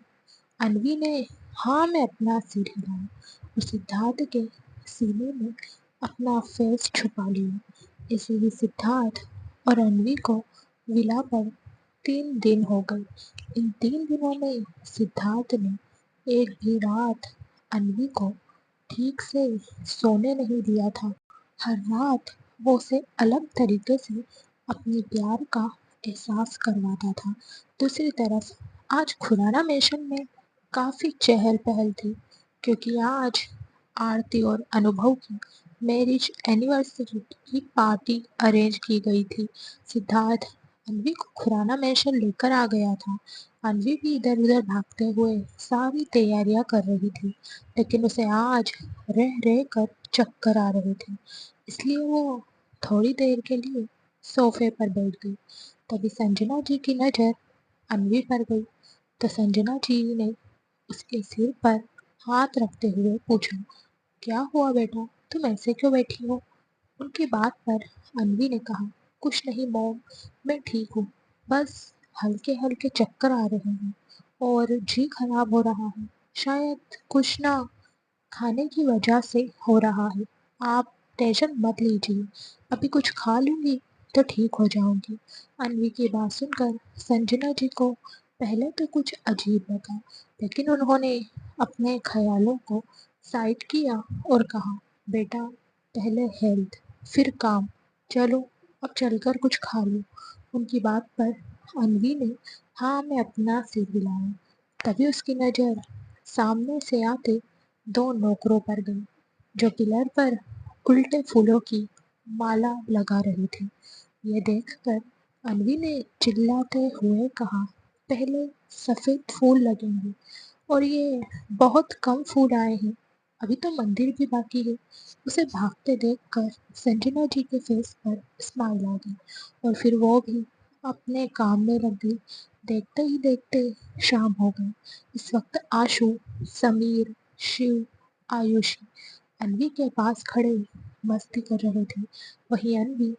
अन्वी ने हाँ में अपना सिर हिलाया और सिद्धार्थ के सीने में अपना फेस छुपा लिया। ऐसे ही सिद्धार्थ और अन्वी को विला पर 3 दिन हो गए। इन 3 दिनों में सिद्धार्थ ने एक भी रात अन्वी को ठीक से सोने नहीं दिया था। हर रात वो उसे अलग तरीके से अपने प्यार का एहसास करवाता था। दूसरी तरफ आज खुराना मैशन में काफ़ी चहल पहल थी क्योंकि आज आरती और अनुभव की मैरिज एनिवर्सरी की पार्टी अरेंज की गई थी। सिद्धार्थ अन्वी को खुराना मैशन लेकर आ गया था। अन्वी भी इधर उधर भागते हुए सारी तैयारियां कर रही थी, लेकिन उसे आज रह रह कर चक्कर आ रहे थे, इसलिए वो थोड़ी देर के लिए सोफे पर बैठ गई। तभी संजना जी की नज़र अन्वी पर गई तो संजना जी ने उसके सिर पर हाथ रखते हुए पूछा, क्या हुआ बेटा, तुम ऐसे क्यों बैठी हो? उनकी बात पर अन्वी ने कहा, कुछ नहीं मॉम, मैं ठीक हूँ, बस हल्के हल्के चक्कर आ रहे हैं और जी खराब हो रहा है, शायद कुछ ना खाने की वजह से हो रहा है। आप टेंशन मत लीजिए, अभी कुछ खा लूंगी तो ठीक हो जाऊंगी। अन्वी की बात सुनकर संजना जी को पहले तो कुछ अजीब लगा, लेकिन उन्होंने अपने ख्यालों को साइड किया और कहा, बेटा पहले हेल्थ फिर काम, चलो अब चलकर कुछ खा लो। उनकी बात पर अन्वी ने हाँ में अपना सिर हिलाया। तभी उसकी नज़र सामने से आते 2 नौकरों पर गई, जो पिलर पर उल्टे फूलों की माला लगा रहे थे। ये देखकर अन्वी ने चिल्लाते हुए कहा, पहले सफ़ेद फूल लगेंगे और ये बहुत कम फूल आए हैं, अभी तो मंदिर भी बाकी है। उसे भागते देखकर संजना जी के फेस पर स्माइल आ गई और फिर वो भी अपने काम में लग गई। देखते ही देखते शाम हो गई। इस वक्त आशु, समीर, शिव, आयुषी अन्वी के पास खड़े मस्ती कर रहे थे। वहीं अन्वी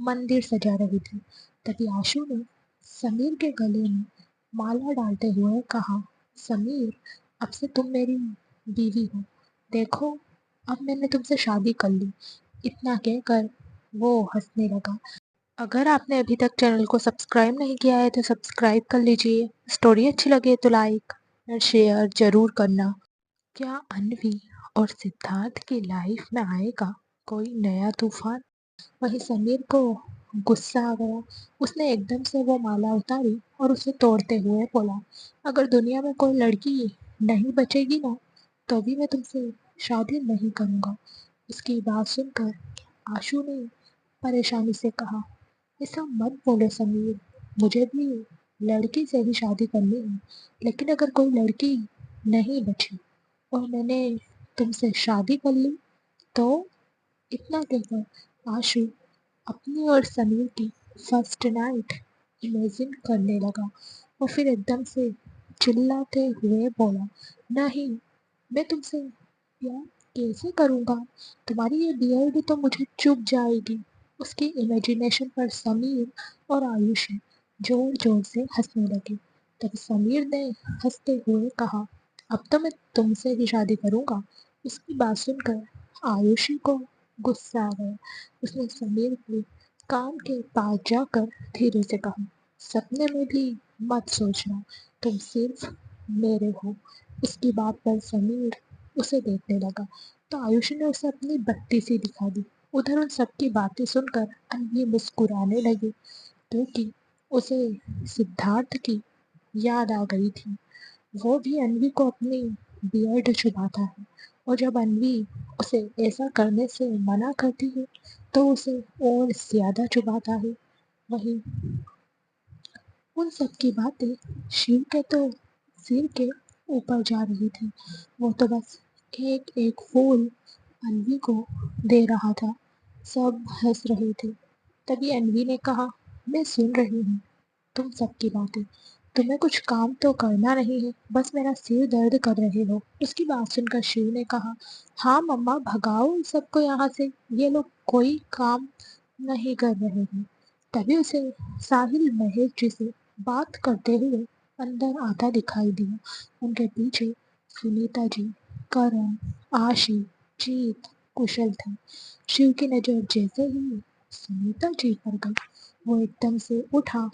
मंदिर सजा रही थी। तभी आशु ने समीर के गले में माला डालते हुए कहा, समीर, अब से तुम मेरी बीवी हो। देखो, अब मैंने तुमसे शादी कर ली। इतना कहकर वो हंसने लगा। अगर आपने अभी तक चैनल को सब्सक्राइब नहीं किया है तो सब्सक्राइब कर लीजिए। स्टोरी अच्छी लगे तो लाइक और शेयर जरूर करना। क्या अन्वी और सिद्धार्थ की लाइफ में आएगा कोई नया तूफान? वहीं समीर को गुस्सा आ गया। उसने एकदम से वो माला उतारी और उसे तोड़ते हुए बोला, अगर दुनिया में कोई लड़की नहीं बचेगी ना, तो भी मैं तुमसे शादी नहीं करूँगा। उसकी बात सुनकर आशु ने परेशानी से कहा, ऐसा मत बोलो समीर, मुझे भी लड़की से ही शादी करनी है। लेकिन अगर कोई लड़की नहीं बची और मैंने तुमसे शादी कर ली तो? इतना कहकर आशु अपनी और समीर की फर्स्ट नाइट इमेजिन करने लगा और फिर एकदम से चिल्लाते हुए बोला, नहीं, मैं तुमसे प्यार कैसे करूँगा? तुम्हारी ये बियर्ड तो मुझे चुभ जाएगी। उसकी इमेजिनेशन पर समीर और आयुषी जोर जोर से हंसने लगे। तब समीर ने हंसते हुए कहा, अब तो मैं तुमसे ही शादी करूँगा। उसकी बात सुनकर आयुषी को गुस्सा आ गया। उसने समीर के कान के पास जाकर धीरे से कहा, सपने में भी मत सोचना, तुम सिर्फ मेरे हो। उसकी बात पर समीर उसे देखने लगा तो आयुषी ने उसे अपनी बत्ती सी दिखा दी। उधर उन सबकी बातें सुनकर अन्वी मुस्कुराने लगी क्योंकि उसे सिद्धार्थ की याद आ गई थी। वो भी अन्वी को अपनी बियर्ड चुभाता है और जब अन्वी उसे ऐसा करने से मना करती है तो उसे और ज्यादा चुभाता है। वहीं उन सब की बातें शिव के तो सिर के ऊपर जा रही थी। वो तो बस एक एक फूल अन्वी को दे रहा था। सब हंस रहे थे। तभी अन्वी ने कहा, मैं सुन रही हूँ तुम सबकी बातें। तुम्हें कुछ काम तो करना नहीं है, बस मेरा सिर दर्द कर रहे हो। उसकी बात सुनकर शिव ने कहा, हाँ मम्मा, भगाओ इन सबको यहाँ से, ये लोग कोई काम नहीं कर रहे हैं। तभी उसे साहिल महेश जी से बात करते हुए अंदर आता दिखाई दिया। उनके पीछे सुनीता जी, करण, आशी, जीत, कुशल थे। शिव की नजर जैसे ही सुनीता जी पर गई, वो एकदम से उठा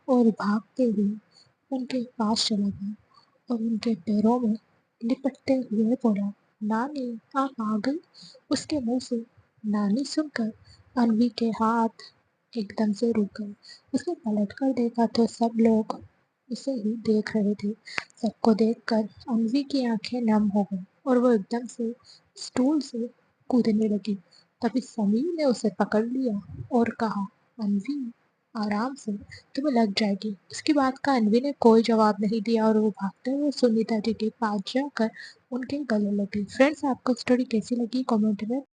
और भागते हुए उनके पास चला गया और उनके पैरों में लिपटते हुए बोला, नानी, आप आ गई? उसके मुंह से नानी सुनकर अन्वी के हाथ एकदम से रुक गए। उसने पलटकर देखा तो सब लोग उसे ही देख रहे थे। सबको देखकर अन्वी की आंखें नम हो गई और वो एकदम से स्टूल से कूदने लगी। तभी समीर ने उसे पकड़ लिया और कहा, अन्वी, आराम से, तुम्हें लग जाएगी। उसकी बात का अन्वी ने कोई जवाब नहीं दिया और वो भागते हुए सुनीता जी के पास जाकर उनके गले लगी। फ्रेंड्स, आपको स्टोरी कैसी लगी कमेंट में